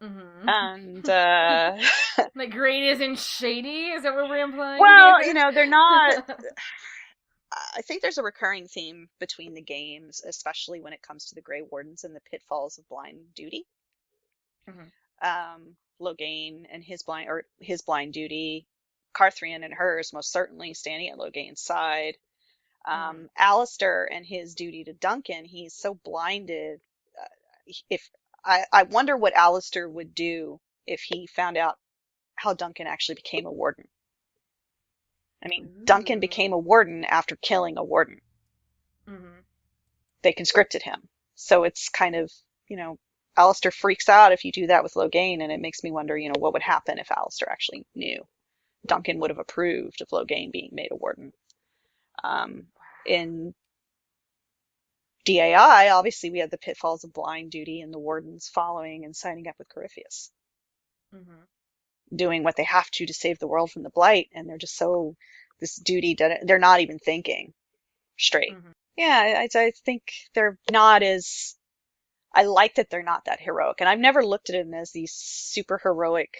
S2: Hmm.
S3: And
S2: Like great isn't shady? Is that what we're implying
S3: well,
S2: here?
S3: they're not I think there's a recurring theme between the games, especially when it comes to the Grey Wardens and the pitfalls of blind duty.
S2: Hmm.
S3: Loghain and his blind duty, Carthrian and hers most certainly standing at Loghain's side.
S2: Hmm.
S3: Alistair and his duty to Duncan, he's so blinded. If I wonder what Alistair would do if he found out how Duncan actually became a warden. I mean, Duncan became
S2: Ooh.
S3: a warden after killing a warden.
S2: Hmm.
S3: They conscripted him. So it's kind of, Alistair freaks out if you do that with Loghain, and it makes me wonder, what would happen if Alistair actually knew. Duncan would have approved of Loghain being made a warden. In DAI, obviously, we have the pitfalls of blind duty and the wardens following and signing up with Corypheus,
S2: Hmm.
S3: doing what they have to save the world from the blight, and they're just so this duty they're not even thinking straight.
S2: Hmm.
S3: Yeah, I think they're not as I like that they're not that heroic, and I've never looked at them as these super heroic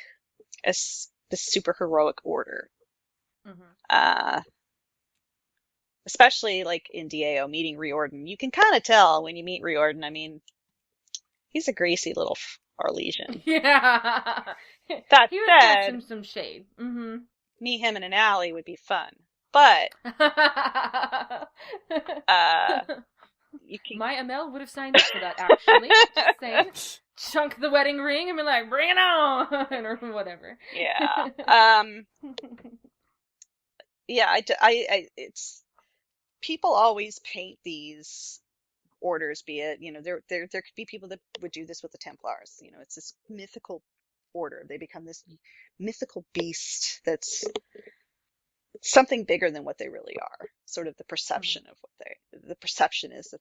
S3: as the super heroic order.
S2: Hmm.
S3: Uh, Especially like in DAO meeting Riordan, you can kind of tell when you meet Riordan. I mean, he's a greasy little Arlesian.
S2: Yeah.
S3: That
S2: He would catch
S3: said,
S2: some shade. Hmm.
S3: meet him in an alley would be fun, but uh, you can,
S2: My ML would have signed up for that, actually. Just saying. Chunk the wedding ring and be like, bring it on! Or whatever.
S3: yeah, yeah. It's people always paint these orders, be it, there could be people that would do this with the Templars. It's this mythical order. They become this mythical beast that's something bigger than what they really are. Sort of the
S2: Mhm.
S3: perception of the perception is that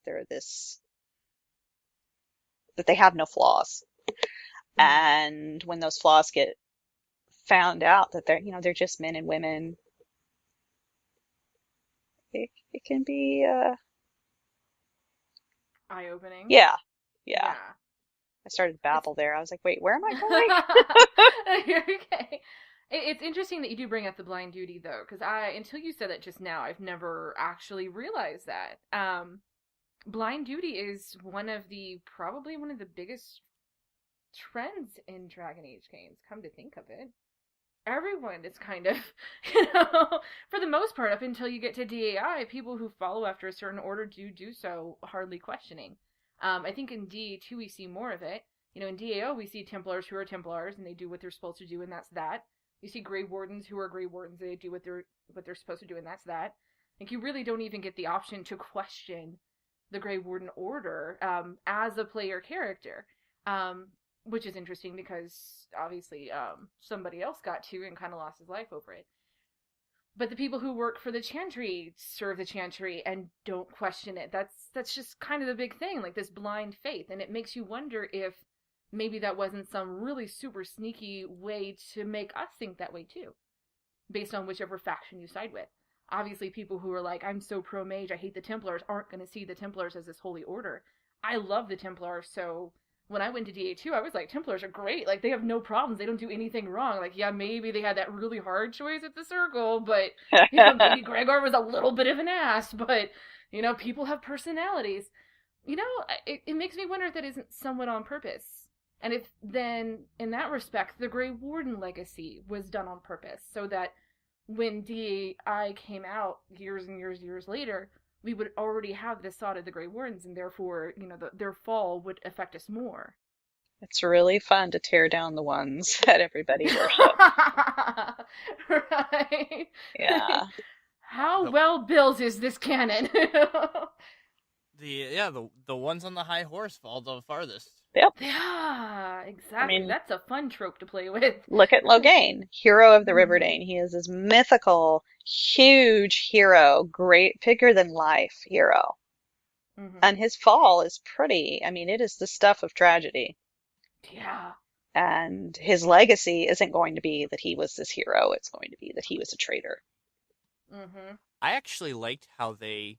S3: that they have no flaws.
S2: Mhm.
S3: And when those flaws get found out that they're just men and women, it can be,
S2: Eye-opening.
S3: yeah, yeah.
S2: Yeah.
S3: I started to
S2: It's
S3: babble there. I was like, wait, where am I going?
S2: You're okay. It's interesting that you do bring up the blind duty though, because until you said that just now, I've never actually realized that. Blind duty is probably one of the biggest trends in Dragon Age games, come to think of it. Everyone is kind of, for the most part, up until you get to DAI, people who follow after a certain order do so hardly questioning. I think in DA2 we see more of it. In DAO we see Templars who are Templars and they do what they're supposed to do, and that's that. You see Grey Wardens who are Grey Wardens and they do what they're supposed to do, and that's that. Like you really don't even get the option to question the Grey Warden order as a player character. Um, which is interesting because obviously somebody else got to and kind of lost his life over it. But the people who work for the chantry serve the chantry and don't question it. That's just kind of the big thing, like this blind faith, and it makes you wonder if maybe that wasn't some really super sneaky way to make us think that way too, based on whichever faction you side with. Obviously, people who are like, I'm so pro mage, I hate the Templars, aren't going to see the Templars as this holy order. I love the Templars, so when I went to DA2, I was like, Templars are great. Like, they have no problems. They don't do anything wrong. Like, yeah, maybe they had that really hard choice at the circle, but, maybe Gregor was a little bit of an ass, but, people have personalities. It makes me wonder if that isn't somewhat on purpose. And if then, in that respect, the Grey Warden legacy was done on purpose, so that when DI came out years and years later, we would already have this thought of the Grey Wardens, and therefore, their fall would affect us more.
S3: It's really fun to tear down the ones that everybody worships.
S2: Right.
S3: Yeah.
S2: How well built is this cannon?
S4: The ones on the high horse fall the farthest.
S3: Yep.
S2: Yeah, exactly.
S3: I mean,
S2: that's a fun trope to play with.
S3: Look at Loghain, hero of the Riverdane. He is this mythical, huge hero, great, bigger than life hero. And his fall is pretty, I mean, it is the stuff of tragedy.
S2: Yeah.
S3: And his legacy isn't going to be that he was this hero, it's going to be that he was a traitor.
S4: I actually liked how they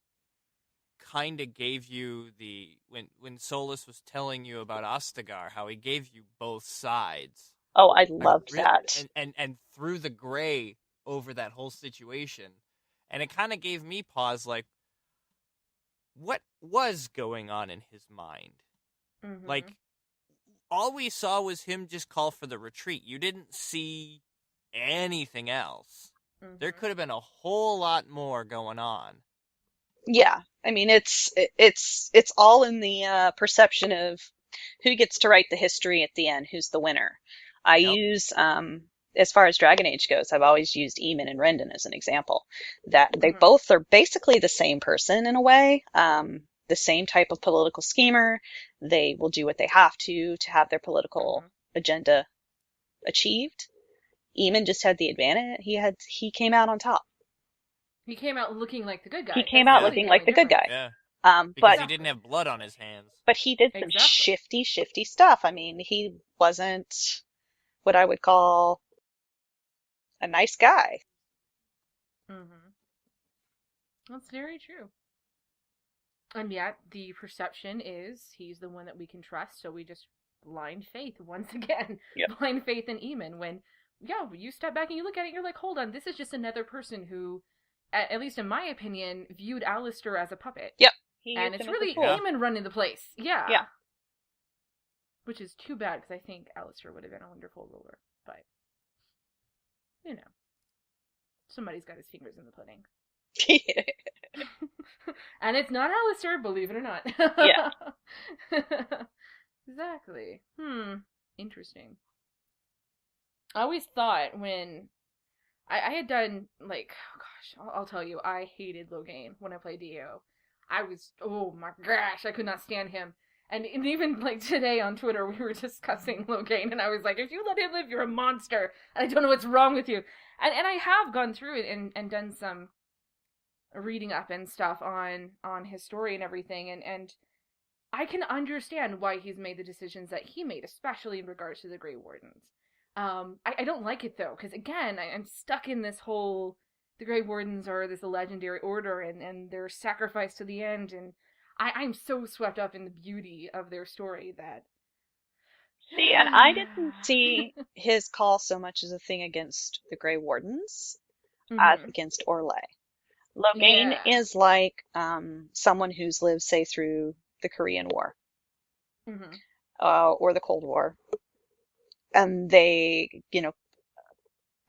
S4: kind of gave you when Solus was telling you about Ostagar, how he gave you both sides.
S3: Oh, I loved that.
S4: And threw the gray over that whole situation. And it kind of gave me pause, like, what was going on in his mind? Like, all we saw was him just call for the retreat. You didn't see anything else. There could have been a whole lot more going on.
S3: Yeah, I mean, it's all in the perception of who gets to write the history at the end, who's the winner. I use, as far as Dragon Age goes, I've always used Eamon and Rendon as an example. That they both are basically the same person in a way, the same type of political schemer. They will do what they have to have their political agenda achieved. Eamon just had the advantage. He came out on top.
S2: He came out looking like the good guy.
S3: He came out looking like the good guy.
S4: Yeah. Because he didn't have blood on his hands.
S3: But he did some shifty stuff. I mean, he wasn't what I would call a nice guy.
S2: That's very true. And yet, the perception is he's the one that we can trust, so we just blind faith once again.
S3: Yep.
S2: Blind faith in Eamon when, you step back and you look at it, you're like, hold on, this is just another person who, at least in my opinion, viewed Alistair as a puppet.
S3: Yep.
S2: And it's really Eamon running the place. Yeah.
S3: Yeah.
S2: Which is too bad, because I think Alistair would have been a wonderful ruler. But, somebody's got his fingers in the pudding. And it's not Alistair, believe it or not.
S3: Yeah.
S2: Exactly. Interesting. I always thought when I had done, like, oh gosh, I'll tell you, I hated Loghain when I played DAO. Oh my gosh, I could not stand him. And even, like, today on Twitter, we were discussing Loghain, and I was like, if you let him live, you're a monster. I don't know what's wrong with you. And I have gone through it and done some reading up and stuff on his story and everything, and I can understand why he's made the decisions that he made, especially in regards to the Grey Wardens. I don't like it, though, because, again, I'm stuck in this whole, the Grey Wardens are this legendary order, and they're sacrificed to the end, and I'm so swept up in the beauty of their story that...
S3: See, and I didn't see his call so much as a thing against the Grey Wardens as against Orlais. Loghain is like someone who's lived, say, through the Korean War or the Cold War. And they,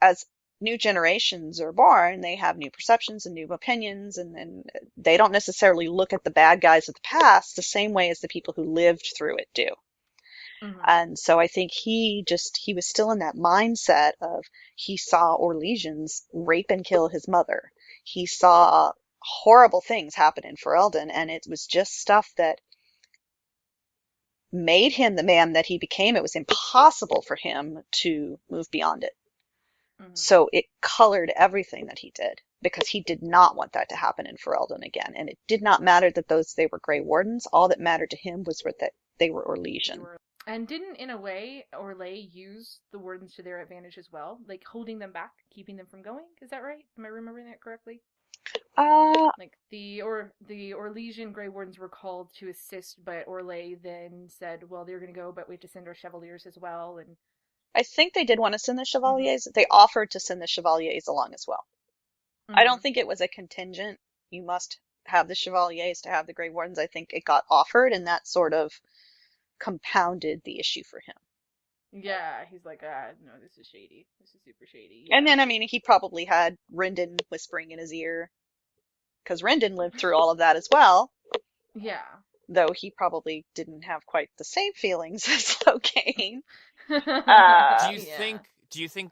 S3: as new generations are born, they have new perceptions and new opinions, and they don't necessarily look at the bad guys of the past the same way as the people who lived through it do. And so I think he was still in that mindset of he saw Orlesians rape and kill his mother. He saw horrible things happen in Ferelden, and it was just stuff that made him the man that he became. It was impossible for him to move beyond it. So it colored everything that he did, because he did not want that to happen in Ferelden again. And it did not matter that they were Grey Wardens. All that mattered to him was that they were Orlesian.
S2: And didn't, in a way, Orlais use the Wardens to their advantage as well? Like, holding them back, keeping them from going? Is that right? Am I remembering that correctly? Like, the Orlesian Grey Wardens were called to assist, but Orlais then said, well, they're going to go, but we have to send our Chevaliers as well, and...
S3: I think they did want to send the Chevaliers. They offered to send the Chevaliers along as well. I don't think it was a contingent. You must have the Chevaliers to have the Grey Wardens. I think it got offered, and that sort of compounded the issue for him.
S2: Yeah, he's like, no, this is shady. This is super shady. Yeah.
S3: And then, I mean, he probably had Rendon whispering in his ear, because Rendon lived through all of that as well.
S2: Yeah.
S3: Though he probably didn't have quite the same feelings as Logain.
S4: Do you think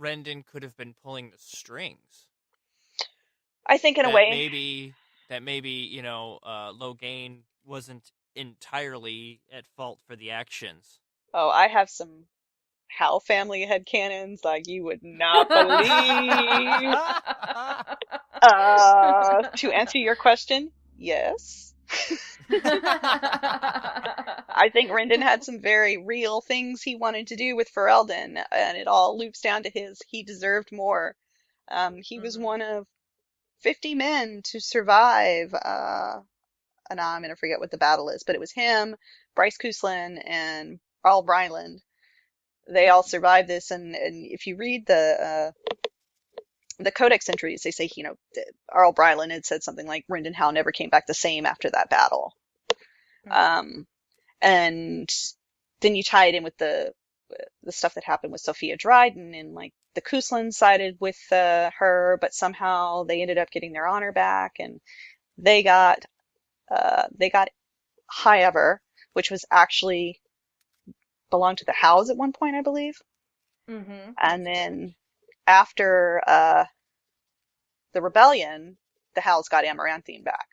S4: Rendon could have been pulling the strings?
S3: I think in a way
S4: maybe Logain wasn't entirely at fault for the actions.
S3: Oh, I have some Hal family headcanons like you would not believe. To answer your question, yes. I think Rendon had some very real things he wanted to do with Ferelden, and it all loops down to he deserved more. He was one of 50 men to survive, and now I'm going to forget what the battle is, but it was him, Bryce Cousland, and Arl Bryland. They all survived this, and if you read the codex entries, they say, Arl Bryland had said something like, Rendon Howe never came back the same after that battle. And then you tie it in with the stuff that happened with Sophia Dryden, and like the Cousland sided with her, but somehow they ended up getting their honor back, and they got High Ever, which was actually belonged to the Howes at one point, I believe. And then after the rebellion, the Howes got Amaranthine back.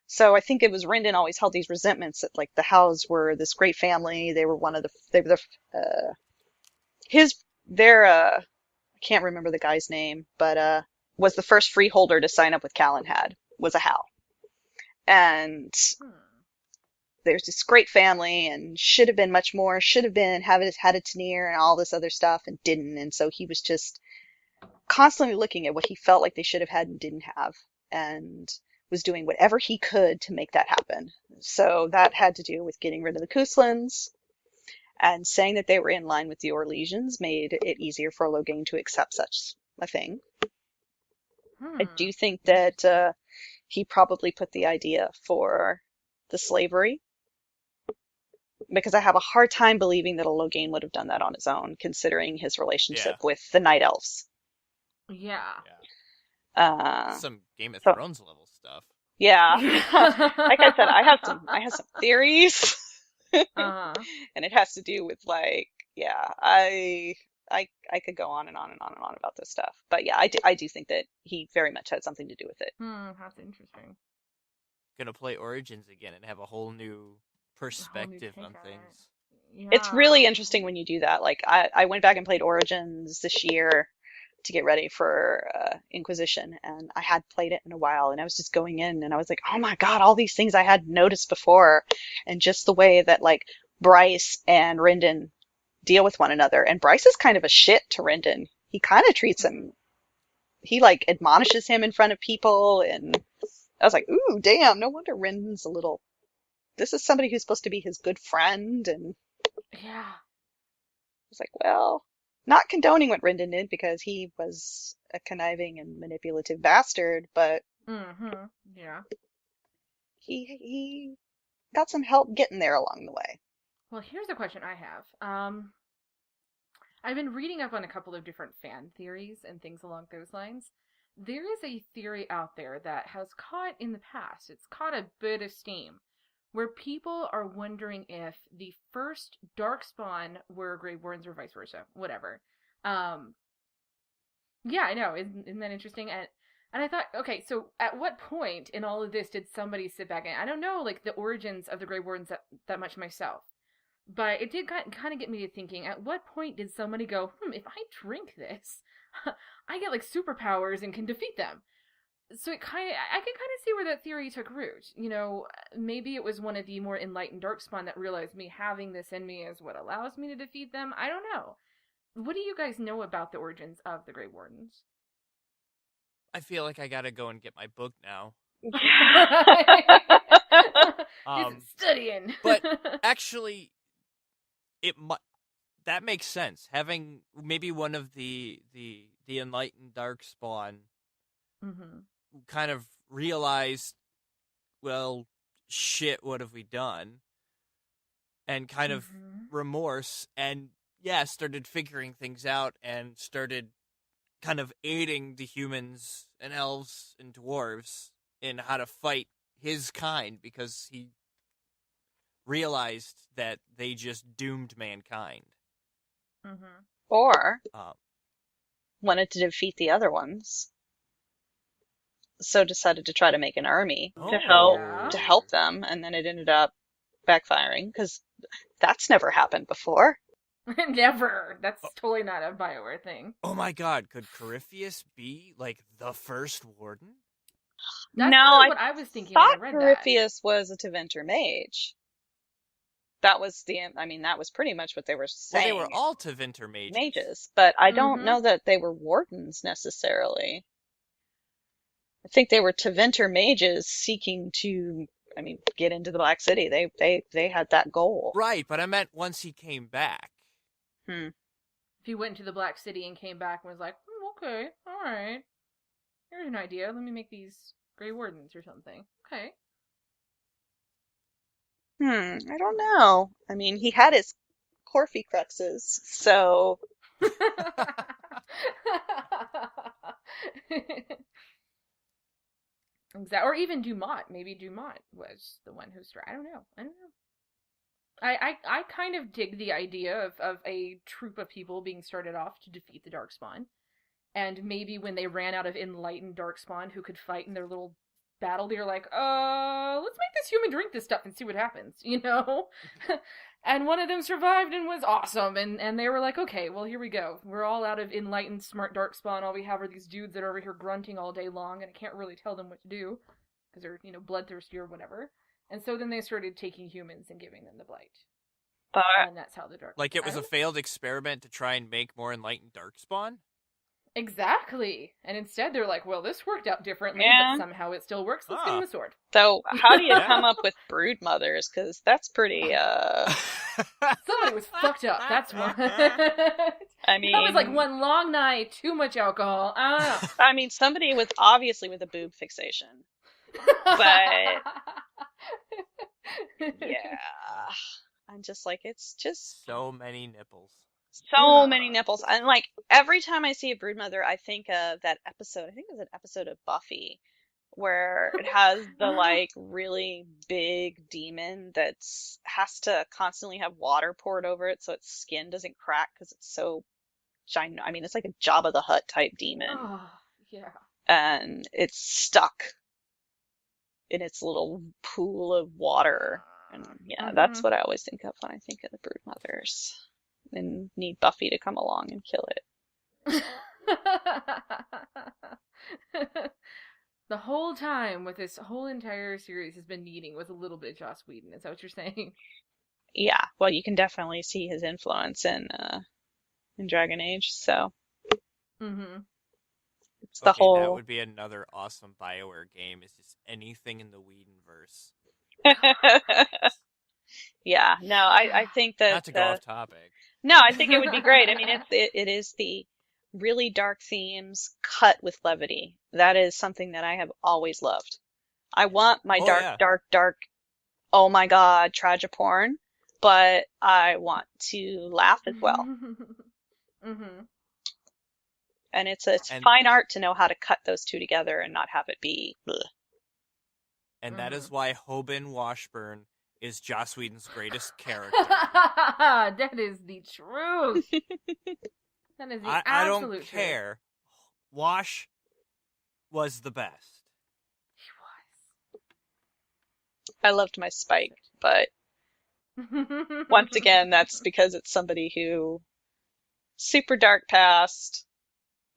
S3: So I think it was Rendon always held these resentments that like the Howes were this great family. They were I can't remember the guy's name, but was the first freeholder to sign up with Calenhad, was a Howe. And there's this great family and should have been much more, had a Tenir and all this other stuff and didn't. And so he was just constantly looking at what he felt like they should have had and didn't have, and was doing whatever he could to make that happen. So that had to do with getting rid of the Couslands, and saying that they were in line with the Orlesians made it easier for Logain to accept such a thing. I do think that he probably put the idea for the slavery, because I have a hard time believing that a Logain would have done that on his own, considering his relationship with the Night Elves.
S2: Yeah.
S4: Some Game of Thrones level stuff.
S3: Yeah. Like I said, I have some theories. And it has to do with like, I could go on and on and on and on about this stuff. But yeah, I do think that he very much had something to do with it.
S2: That's interesting.
S4: Gonna play Origins again and have a whole new perspective on things.
S2: Yeah.
S3: It's really interesting when you do that. Like I went back and played Origins this year to get ready for Inquisition, and I had played it in a while, and I was just going in and I was like, oh my god, all these things I had noticed before, and just the way that like Bryce and Rendon deal with one another. And Bryce is kind of a shit to Rendon. He kind of treats him, he like admonishes him in front of people, and I was like, ooh, damn, no wonder Rendon's this is somebody who's supposed to be his good friend. And
S2: yeah,
S3: I was like, well, not condoning what Rendon did, because he was a conniving and manipulative bastard, but
S2: yeah,
S3: he got some help getting there along the way.
S2: Well, here's a question I have. I've been reading up on a couple of different fan theories and things along those lines. There is a theory out there that has caught in the past, it's caught a bit of steam, where people are wondering if the first Darkspawn were Grey Wardens or vice versa, whatever. Yeah, I know, isn't that interesting? And I thought, okay, so at what point in all of this did somebody sit back and, I don't know, like, the origins of the Grey Wardens that much myself, but it did kind of get me to thinking, at what point did somebody go, if I drink this, I get, like, superpowers and can defeat them? So I can kind of see where that theory took root. You know, maybe it was one of the more enlightened Darkspawn that realized me having this in me is what allows me to defeat them. I don't know. What do you guys know about the origins of the Grey Wardens?
S4: I feel like I gotta go and get my book now.
S2: Studying.
S4: But actually, that makes sense. Having maybe one of the enlightened Darkspawn kind of realized, well, shit, what have we done? And kind of remorse, and started figuring things out and started kind of aiding the humans and elves and dwarves in how to fight his kind because he realized that they just doomed mankind.
S2: Mm-hmm.
S3: Or
S4: Uh,
S3: wanted to defeat the other ones, so decided to try to make an army to
S2: Yeah.
S3: help them, and then it ended up backfiring because that's never happened before.
S2: Never. That's totally not a BioWare thing.
S4: Oh my god, could Corypheus be, like, the first warden?
S2: That's
S3: no,
S2: kind of
S3: I
S2: what I was thinking when I
S3: thought
S2: read that.
S3: Corypheus was a Tevinter mage. That was that was pretty much what they were
S4: Well,
S3: saying.
S4: they were all Tevinter mages.
S3: But I don't
S2: Mhm.
S3: know that they were wardens necessarily. I think they were Tevinter mages seeking to, get into the Black City. They had that goal.
S4: Right, but I meant once he came back.
S2: If he went into the Black City and came back and was like, okay, alright. Here's an idea. Let me make these Grey Wardens or something. Okay.
S3: I don't know. I mean, he had his Corphi cruxes, so
S2: Or even Dumont. Maybe Dumont was the one who started. I don't know. I kind of dig the idea of a troop of people being started off to defeat the Darkspawn. And maybe when they ran out of enlightened Darkspawn who could fight in their little battle, they were like, let's make this human drink this stuff and see what happens, you know? And one of them survived and was awesome, and they were like, okay, well, here we go. We're all out of enlightened, smart Darkspawn. All we have are these dudes that are over here grunting all day long, and I can't really tell them what to do, because they're, bloodthirsty or whatever. And so then they started taking humans and giving them the Blight.
S3: but
S2: And that's how the Dark...
S4: Like it was a failed experiment to try and make more enlightened Darkspawn?
S2: Exactly. And instead they're like, well, this worked out differently,
S3: Yeah.
S2: but somehow it still works. Let's give him a sword.
S3: So how do you
S4: Yeah.
S3: come up with brood mothers? Because that's pretty,
S2: Somebody was fucked up, that's what.
S3: I mean...
S2: That was like one long night, too much alcohol. I don't know.
S3: I mean, somebody obviously with a boob fixation. But, yeah. I'm just like, it's just
S4: So many nipples.
S3: so many nipples. And, like, every time I see a broodmother, I think of that episode. I think it was an episode of Buffy where it has the, like, really big demon that has to constantly have water poured over it so its skin doesn't crack because it's so giant. I mean, it's like a Jabba the Hutt type demon.
S2: Oh, yeah.
S3: And it's stuck in its little pool of water. And yeah, that's what I always think of when I think of the brood mothers. And need Buffy to come along and kill it.
S2: The whole time with this whole entire series has been needing was a little bit of Joss Whedon. Is that what you're saying?
S3: Yeah, well, you can definitely see his influence in Dragon Age. So it's the whole.
S4: That would be another awesome BioWare game. Is just anything in the Whedonverse.
S3: Yeah, no, I think that
S4: Not to go off topic.
S3: No, I think it would be great. I mean, it is the really dark themes cut with levity. That is something that I have always loved. I want my dark, oh my god, tragiporn, but I want to laugh as well. And it's fine art to know how to cut those two together and not have it be bleh.
S4: And that is why Hoban Washburn is Joss Whedon's greatest character.
S2: That is the truth. That is the absolute
S4: I don't
S2: truth.
S4: care. Wash was the best.
S2: He
S3: I loved my Spike, but
S2: was.
S3: once again, that's because it's somebody who super dark past,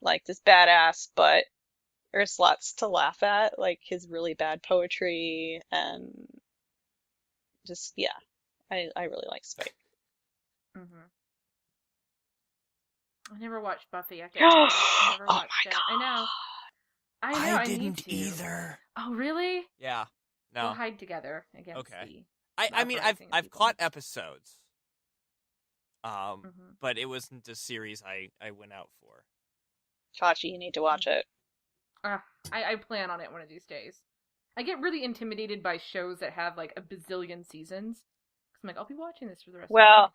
S3: like this badass, but there's lots to laugh at, like his really bad poetry and just, yeah, I really like Spike.
S2: I never watched Buffy. I never watched
S3: my
S2: it.
S3: God.
S2: I know. I
S1: didn't
S2: need to.
S1: either.
S2: Oh, really?
S4: Yeah. No.
S2: We'll hide together against
S4: Okay.
S2: the
S4: I mean,
S2: uprising
S4: I've
S2: people.
S4: caught episodes. But it wasn't a series I went out for.
S3: Chachi, you need to watch it.
S2: I plan on it one of these days. I get really intimidated by shows that have like a bazillion seasons. I'm like, I'll be watching this for the rest of the
S3: Well,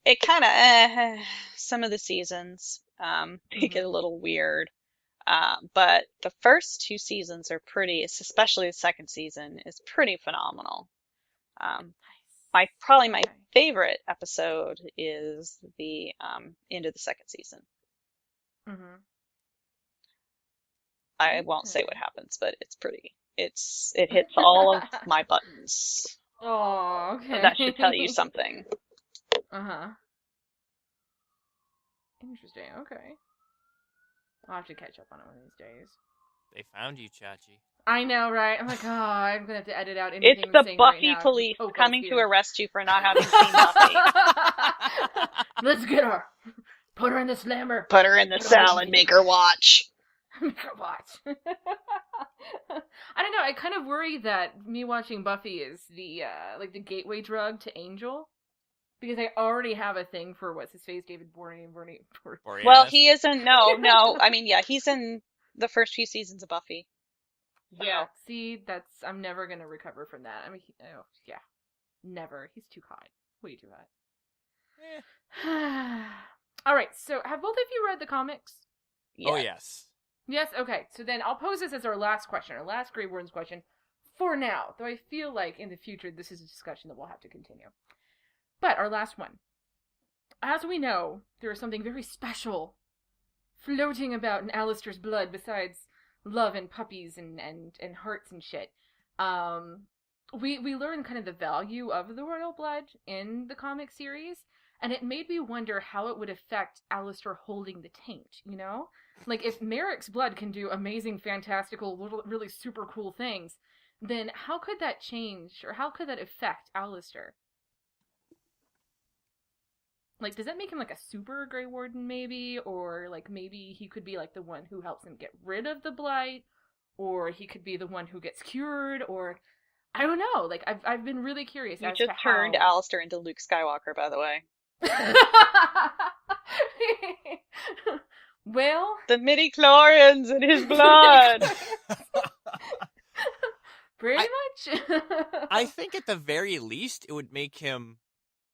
S3: it kind of some of the seasons they get a little weird. But the first two seasons are pretty, especially the second season is pretty phenomenal. Um, probably my
S2: Okay.
S3: favorite episode is the end of the second season.
S2: Mm-hmm.
S3: I won't say what happens, but it's pretty. It hits all of my buttons.
S2: Oh, okay.
S3: And that should tell you something.
S2: Uh-huh. Interesting. Okay. I'll have to catch up on it one of these days.
S4: They found you, Chachi.
S2: I know, right? I'm like, oh, I'm gonna have to edit out anything.
S3: It's
S2: I'm
S3: the
S2: saying
S3: Buffy
S2: right now.
S3: police
S2: Poke us
S3: coming to
S2: here.
S3: arrest you for not having seen Buffy.
S2: Let's get her. Put her in the slammer.
S3: Put her in the cell and make her watch.
S2: Make her watch. I don't know. I kind of worry that me watching Buffy is the like the gateway drug to Angel, because I already have a thing for what's his face, David Boreanaz.
S3: Well, he isn't. No. I mean, yeah, he's in the first few seasons of Buffy.
S2: Yeah. See, I'm never gonna recover from that. I mean, yeah, never. He's too hot. Way too hot. All right. So, have both of you read the comics?
S3: Yeah.
S4: Oh, yes.
S2: Yes, okay. So then I'll pose this as our last question, our last Grey Wardens question for now, though I feel like in the future this is a discussion that we'll have to continue. But our last one. As we know, there is something very special floating about in Alistair's blood besides love and puppies and hearts and shit. We learn kind of the value of the royal blood in the comic series, and it made me wonder how it would affect Alistair holding the taint, you know? Like, if Merrick's blood can do amazing, fantastical, really super cool things, then how could that change, or how could that affect Alistair? Like, does that make him, like, a super Grey Warden, maybe? Or, like, maybe he could be, like, the one who helps him get rid of the blight? Or he could be the one who gets cured? Or, I don't know. Like, I've been really curious
S3: You
S2: as
S3: just
S2: to how...
S3: turned Alistair into Luke Skywalker, by the way.
S2: Well,
S3: the midi-chlorians in his blood.
S2: Pretty much.
S4: I think at the very least it would make him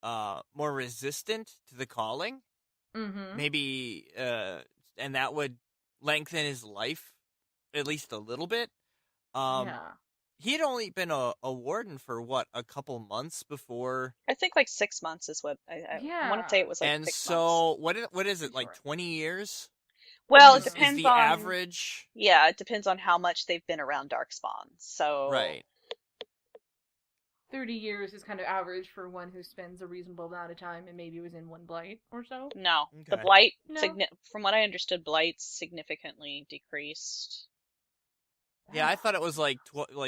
S4: more resistant to the calling.
S2: Mm-hmm.
S4: Maybe and that would lengthen his life at least a little bit.
S2: Yeah.
S4: He had only been a warden for a couple months before.
S3: I think like 6 months is what I want to say. It was like
S4: and
S3: 6
S4: so
S3: months.
S4: what is it, like 20 years?
S3: Well,
S4: is,
S3: it depends
S4: is the
S3: on
S4: average.
S3: Yeah, it depends on how much they've been around Darkspawn. So
S4: right.
S2: 30 years is kind of average for one who spends a reasonable amount of time and maybe was in one blight or so.
S3: No,
S4: Okay.
S3: the blight.
S2: No?
S3: From what I understood, blights significantly decreased.
S4: Yeah, I thought it was like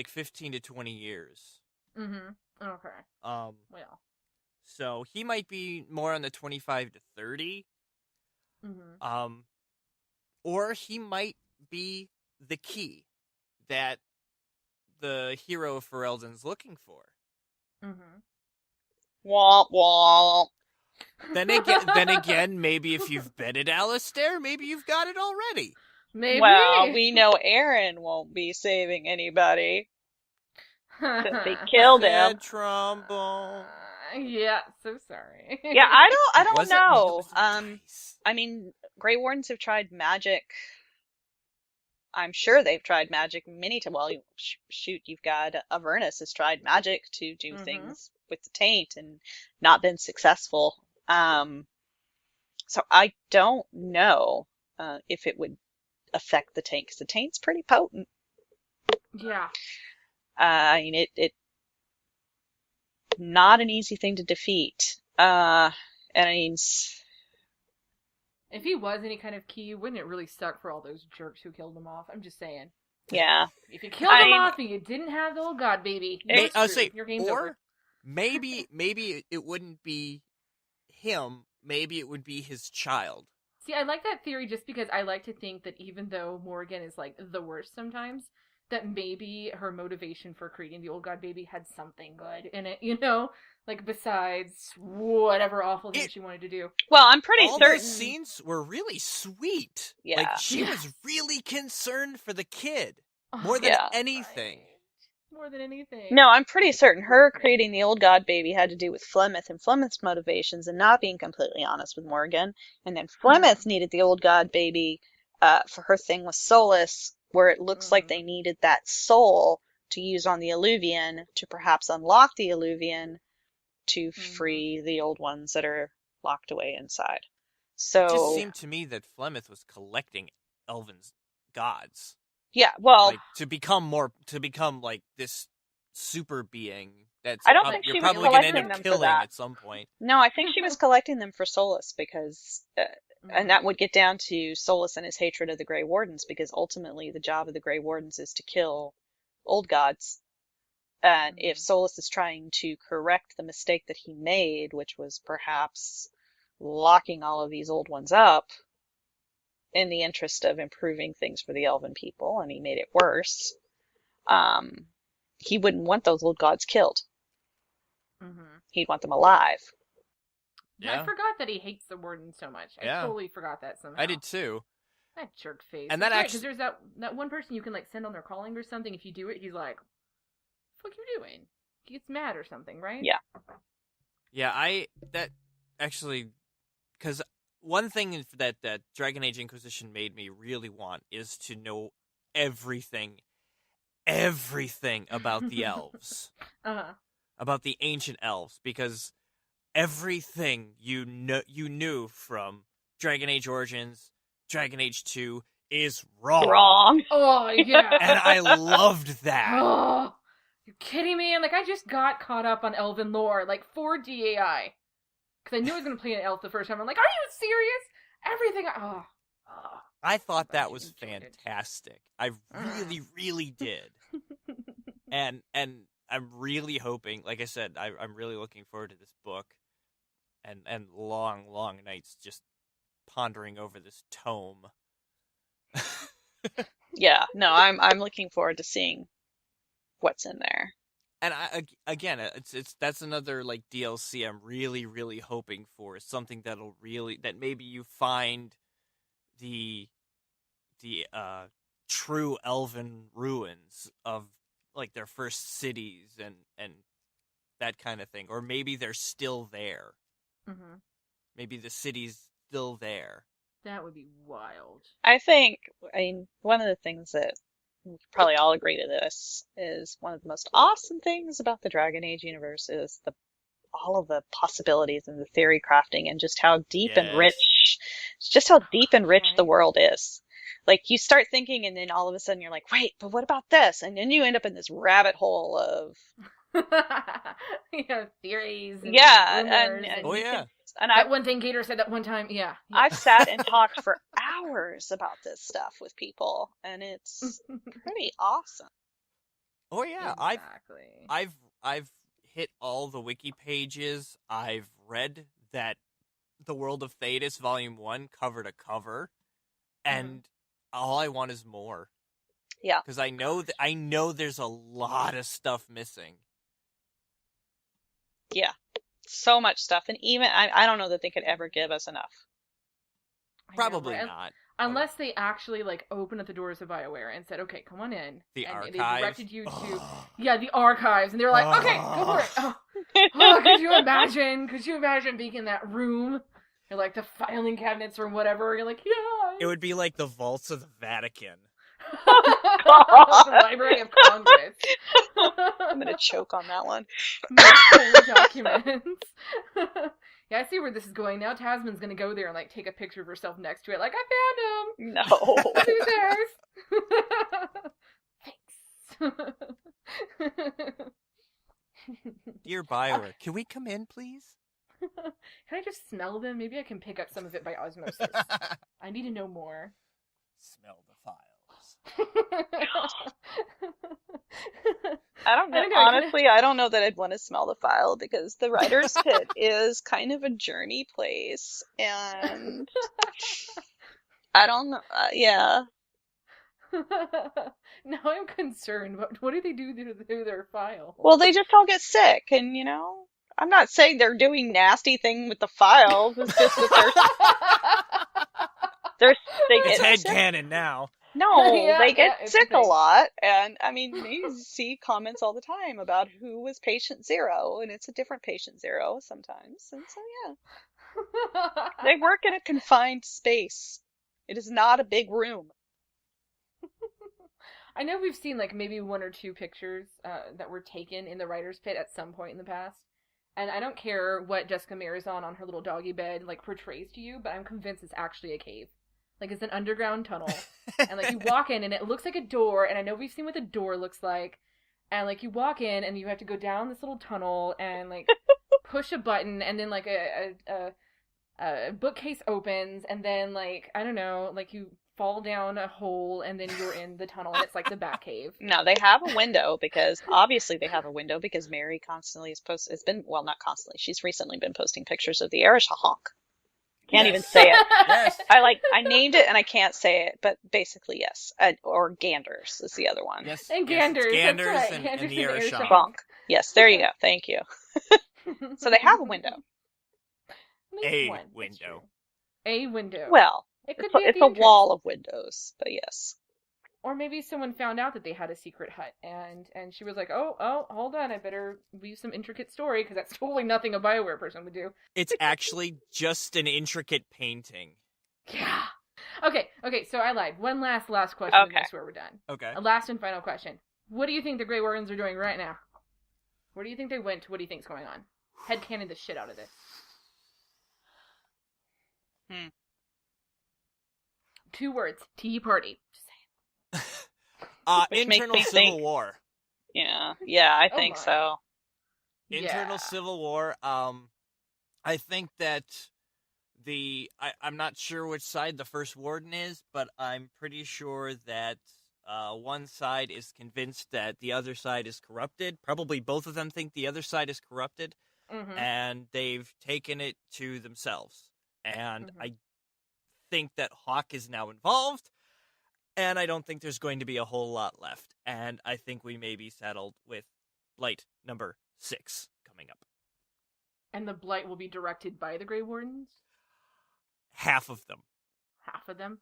S4: 15 to 20 years.
S2: Mm-hmm. Okay.
S4: Well. So he might be more on the 25 to 30.
S2: Mm-hmm.
S4: Or he might be the key that the hero of Ferelden's looking for.
S2: Mm-hmm.
S3: Womp womp.
S4: Then again, maybe if you've betted Alistair, maybe you've got it already.
S2: Maybe.
S3: Well, we know Aaron won't be saving anybody. Since they killed him.
S4: Trombone.
S2: Yeah, so sorry.
S3: Yeah, I don't
S4: Was it?
S3: know.
S4: It was nice.
S3: I mean, Grey Wardens have tried magic. I'm sure they've tried magic many times. Well, shoot, you've got Avernus has tried magic to do things with the taint and not been successful. So I don't know if it would affect the taint, because the taint's pretty potent.
S2: Yeah.
S3: I mean, it not an easy thing to defeat. And I mean,
S2: if he was any kind of key, wouldn't it really suck for all those jerks who killed him off? I'm just saying.
S3: yeah.
S2: If you killed him off and you didn't have the old god baby,
S4: I'll say,
S2: your game's
S4: or
S2: over.
S4: maybe it wouldn't be him. Maybe it would be his child.
S2: See, I like that theory just because I like to think that even though Morgan is, like, the worst sometimes, that maybe her motivation for creating the old god baby had something good in it, you know? Like, besides whatever awful thing she wanted to do.
S3: Well, I'm pretty
S4: All
S3: certain.
S4: those scenes were really sweet.
S3: Yeah.
S4: Like, she was really concerned for the kid. More than anything.
S2: Right. more than anything.
S3: No, I'm pretty certain her creating the old god baby had to do with Flemeth and Flemeth's motivations and not being completely honest with Morgan. And then Flemeth needed the old god baby for her thing with Solus, where it looks like they needed that soul to use on the Illuvian to perhaps unlock the Illuvian to free the old ones that are locked away inside. So
S4: it just seemed to me that Flemeth was collecting Elven's gods.
S3: Yeah, well,
S4: like, to become like this super being that's
S3: I don't think
S4: you're
S3: she was
S4: probably going to
S3: collecting
S4: end
S3: them
S4: up
S3: for
S4: killing
S3: that.
S4: at some point.
S3: No, I think she was collecting them for Solus because, and that would get down to Solus and his hatred of the Grey Wardens, because ultimately the job of the Grey Wardens is to kill old gods. And if Solus is trying to correct the mistake that he made, which was perhaps locking all of these old ones up in the interest of improving things for the elven people, and he made it worse, he wouldn't want those old gods killed. He'd want them alive.
S2: Yeah. I forgot that he hates the warden so much. I totally forgot that somehow.
S4: I did too.
S2: That jerk face.
S4: And that actually,
S2: because there's that one person you can like send on their calling or something. If you do it, he's like, "What you doing?" He gets mad or something, right?
S3: Yeah.
S4: Yeah, that actually, because one thing that Dragon Age Inquisition made me really want is to know everything about the elves. About the ancient elves, because everything you knew from Dragon Age Origins, Dragon Age 2 is wrong.
S2: Oh, yeah.
S4: And I loved that.
S2: Oh, you're kidding me? And like, I just got caught up on elven lore, like, for DAI. Because I knew I was going to play an elf the first time. I'm like, are you serious? Everything.
S4: I thought that was fantastic. I really, really did. And I'm really hoping, like I said, I'm really looking forward to this book, and long nights just pondering over this tome.
S3: Yeah, no, I'm looking forward to seeing what's in there.
S4: And that's another like DLC I'm really, really hoping for, is something that maybe you find the true elven ruins of like their first cities and that kind of thing, or maybe they're still there. Maybe the city's still there.
S2: That would be wild.
S3: I mean, one of the things that we probably all agree to this is one of the most awesome things about the Dragon Age universe is all of the possibilities and the theory crafting, and just how deep and rich, the world is. Like, you start thinking, and then all of a sudden you're like, wait, but what about this? And then you end up in this rabbit hole of
S2: theories. And
S3: rumors, and
S2: that one thing Gator said that one time. Yeah.
S3: I've sat and talked for hours about this stuff with people, and it's pretty awesome.
S4: Oh yeah,
S2: exactly.
S4: I've hit all the wiki pages. I've read that The World of Thedas Volume 1 cover to cover, and all I want is more.
S3: Yeah.
S4: Because I know there's a lot of stuff missing.
S3: Yeah. So much stuff. And even, I don't know that they could ever give us enough.
S4: Probably not.
S2: Unless they actually, like, opened up the doors of BioWare and said, okay, come on in.
S4: The
S2: and
S4: archives?
S2: they directed you to, the archives. And they were like, okay, go for it. Could you imagine being in that room? Or, like, the filing cabinets or whatever. You're like, yeah.
S4: It would be like the vaults of the Vatican.
S2: The Library of Congress.
S3: I'm gonna choke on that one.
S2: Documents. Yeah, I see where this is going now. Tasman's gonna go there and like take a picture of herself next to it, like, I found him.
S3: No.
S2: Thanks.
S4: Dear BioWare, can we come in, please?
S2: Can I just smell them? Maybe I can pick up some of it by osmosis. I need to know more.
S4: Smell the files.
S3: I don't know. Honestly, I don't know that I'd want to smell the file, because the writer's pit is kind of a journey place, and I don't know. Yeah.
S2: Now I'm concerned. What do they do to their file?
S3: Well, they just all get sick, and I'm not saying they're doing nasty thing with the files. It's just that it's headcanon
S4: now.
S3: No,
S2: Yeah,
S3: they get
S2: it's a
S3: sick a
S2: thing.
S3: lot, and I mean, you see comments all the time about who was patient zero, and it's a different patient zero sometimes, and so yeah, they work in a confined space. It is not a big room.
S2: I know we've seen like maybe one or two pictures that were taken in the writer's pit at some point in the past. And I don't care what Jessica Marizon on her little doggy bed like portrays to you, but I'm convinced it's actually a cave. Like it's an underground tunnel. And like you walk in and it looks like a door, and I know we've seen what the door looks like. And like you walk in and you have to go down this little tunnel and like push a button, and then like a bookcase opens, and then like I don't know, like you fall down a hole and then you're in the tunnel and it's like the Bat Cave.
S3: No, they have a window because obviously they have a window because Mary constantly is post. It's been well, not constantly. She's recently been posting pictures of the Erishahawk. Can't even
S4: Yes.
S3: say it.
S4: Yes.
S3: I named it and I can't say it, but basically yes. Or Ganders is the other one.
S4: Yes.
S2: And
S4: yes,
S2: Ganders,
S4: it's
S2: that's
S4: Ganders
S2: right,
S4: and,
S2: Ganders
S4: and the
S2: and
S4: Air
S2: Air
S4: Shock.
S3: Bonk. Yes, there you go. Thank you. So they have a window.
S2: At least
S4: A
S2: one, that's
S4: window.
S2: true. A window.
S3: Well,
S2: it could
S3: it's
S2: be
S3: a,
S2: at
S3: it's
S2: the
S3: a
S2: entrance.
S3: wall of windows, but yes.
S2: Or maybe someone found out that they had a secret hut, and she was like, oh, hold on, I better weave some intricate story, because that's totally nothing a BioWare person would do.
S4: It's actually just an intricate painting.
S2: Yeah. Okay, so I lied. One last question, and
S3: Okay.
S2: I swear we're done.
S4: Okay.
S2: A last and final question. What do you think the Grey Wardens are doing right now? Where do you think they went? What do you think's going on? Headcanon the shit out of this.
S3: Hmm.
S2: 2 words. Tea party. Just
S3: Which makes
S4: Internal
S3: me
S4: civil
S3: think-
S4: war.
S3: Yeah, I
S2: Oh
S3: think
S2: my.
S3: so.
S4: Internal
S2: Yeah.
S4: civil war. I think that I'm not sure which side the first warden is, but I'm pretty sure that one side is convinced that the other side is corrupted. Probably both of them think the other side is corrupted,
S2: Mm-hmm.
S4: and they've taken it to themselves. And
S2: Mhm.
S4: I think that Hawk is now involved, and I don't think there's going to be a whole lot left. And I think we may be saddled with Blight number 6 coming up.
S2: And the blight will be directed by the Grey Wardens?
S4: Half of them.
S2: Half of them?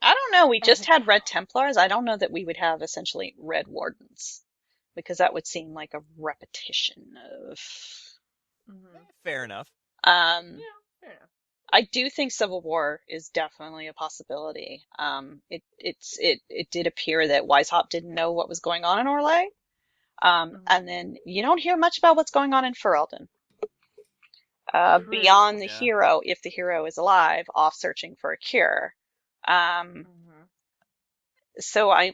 S3: I don't know. We just had Red Templars. I don't know that we would have essentially Red Wardens because that would seem like a repetition of.
S2: Mm-hmm.
S4: Fair enough.
S2: Yeah, fair enough.
S3: I do think Civil War is definitely a possibility. It did appear that Weishaupt didn't know what was going on in Orlais. And then you don't hear much about what's going on in Ferelden.
S2: True.
S3: Beyond the
S4: Yeah.
S3: hero, if the hero is alive, off searching for a cure.
S2: Mm-hmm.
S3: So I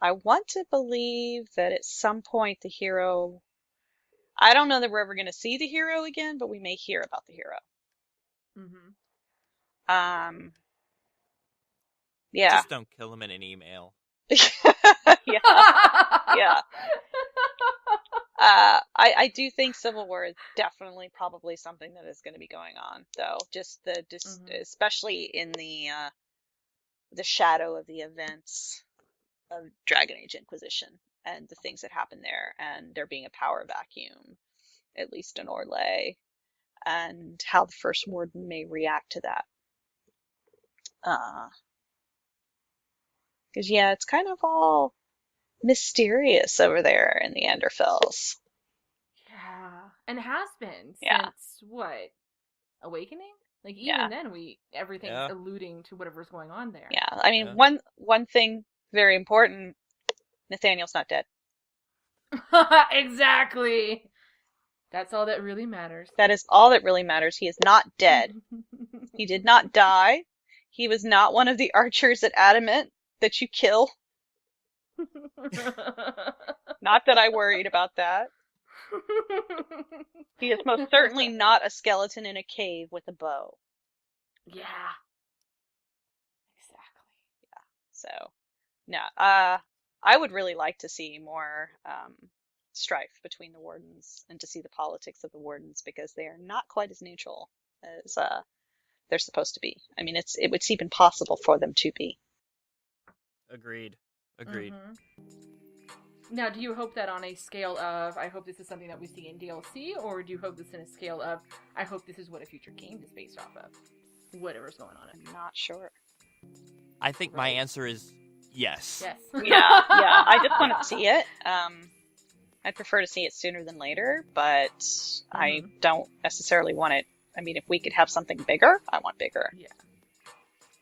S3: want to believe that at some point the hero. I don't know that we're ever going to see the hero again, but we may hear about the hero.
S2: Mm-hmm.
S3: Yeah.
S4: Just don't kill him in an email.
S3: Yeah. I do think Civil War is definitely probably something that is going to be going on, though. Just especially in the shadow of the events of Dragon Age Inquisition and the things that happen there, and there being a power vacuum, at least in Orlais, and how the First Warden may react to that. Because yeah, it's kind of all mysterious over there in the Anderfells.
S2: Yeah. And has been
S3: Yeah.
S2: since what? Awakening? Like even
S3: Yeah.
S2: then everything's
S4: Yeah.
S2: alluding to whatever's going on there.
S3: Yeah, I mean,
S4: Yeah.
S3: one thing very important, Nathaniel's not dead.
S2: Exactly. That's all that really matters.
S3: That is all that really matters. He is not dead. He did not die. He was not one of the archers at Adamant that you kill. Not that I worried about that. He is most certainly not a skeleton in a cave with a bow.
S2: Yeah. Exactly.
S3: So, no. I would really like to see more strife between the wardens and to see the politics of the wardens because they are not quite as neutral as they're supposed to be. I mean, it would seem impossible for them to be.
S4: Agreed.
S2: Mhm. Now, do you hope that on a scale of, I hope this is something that we see in DLC, or do you hope this in a scale of, I hope this is what a future game is based off of? Whatever's going on.
S3: I'm not sure.
S4: I think my answer is yes.
S2: Yes.
S3: Yeah. I just want to see it. I'd prefer to see it sooner than later, but I don't necessarily want it. I mean, if we could have something bigger, I want bigger.
S2: Yeah.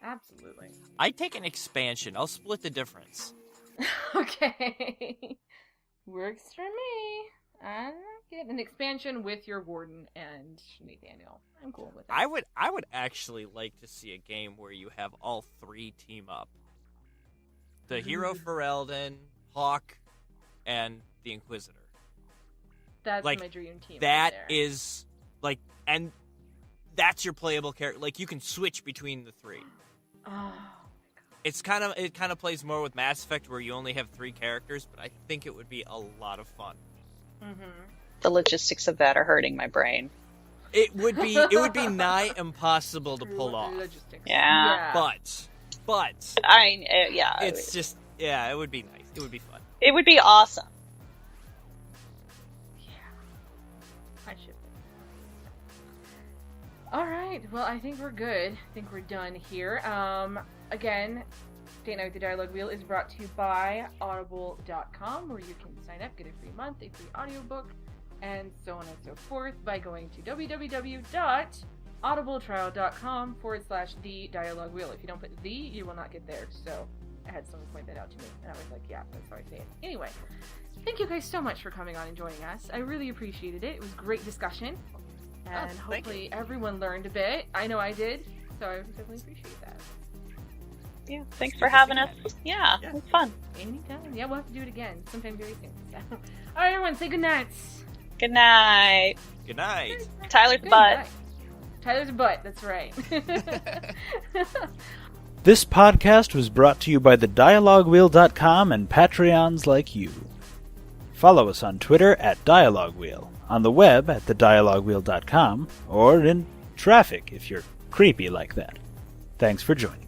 S2: Absolutely.
S4: I'd take an expansion. I'll split the difference.
S2: Okay. Works for me. I like it. An expansion with your warden and Nathaniel. I'm cool with that.
S4: I would actually like to see a game where you have all three team up. The hero Ferelden, Hawk, and the Inquisitor.
S2: That's
S4: like,
S2: my dream team.
S4: That
S2: right there.
S4: is like, and that's your playable character. Like, you can switch between the three.
S2: Oh.
S4: It kind of plays more with Mass Effect where you only have 3 characters, but I think it would be a lot of fun.
S3: The logistics of that are hurting my brain.
S4: It would be nigh impossible to pull off.
S2: Logistics.
S3: Yeah.
S4: But it's just it would be nice. It would be fun.
S3: It would be awesome.
S2: Yeah. I should. All right. Well, I think we're good. I think we're done here. Again, Date Night with the Dialogue Wheel is brought to you by Audible.com, where you can sign up, get a free month, a free audiobook, and so on and so forth by going to www.audibletrial.com/the Dialogue Wheel. If you don't put the, you will not get there. So I had someone point that out to me, and I was like, yeah, that's how I say it. Anyway, thank you guys so much for coming on and joining us. I really appreciated it. It was great discussion, and hopefully everyone learned a bit. I know I did, so I definitely appreciate that.
S3: Yeah, thanks for having us. Yeah, it was fun.
S2: Anytime. Yeah, we'll have to do it again sometime very soon. So. All right, everyone, say good night.
S3: Good night.
S4: Good night.
S3: Tyler's
S2: Good
S3: butt.
S2: night. Tyler's butt, that's right.
S5: This podcast was brought to you by thedialoguewheel.com and Patreons like you. Follow us on Twitter at DialogueWheel, on the web at thedialoguewheel.com, or in traffic if you're creepy like that. Thanks for joining.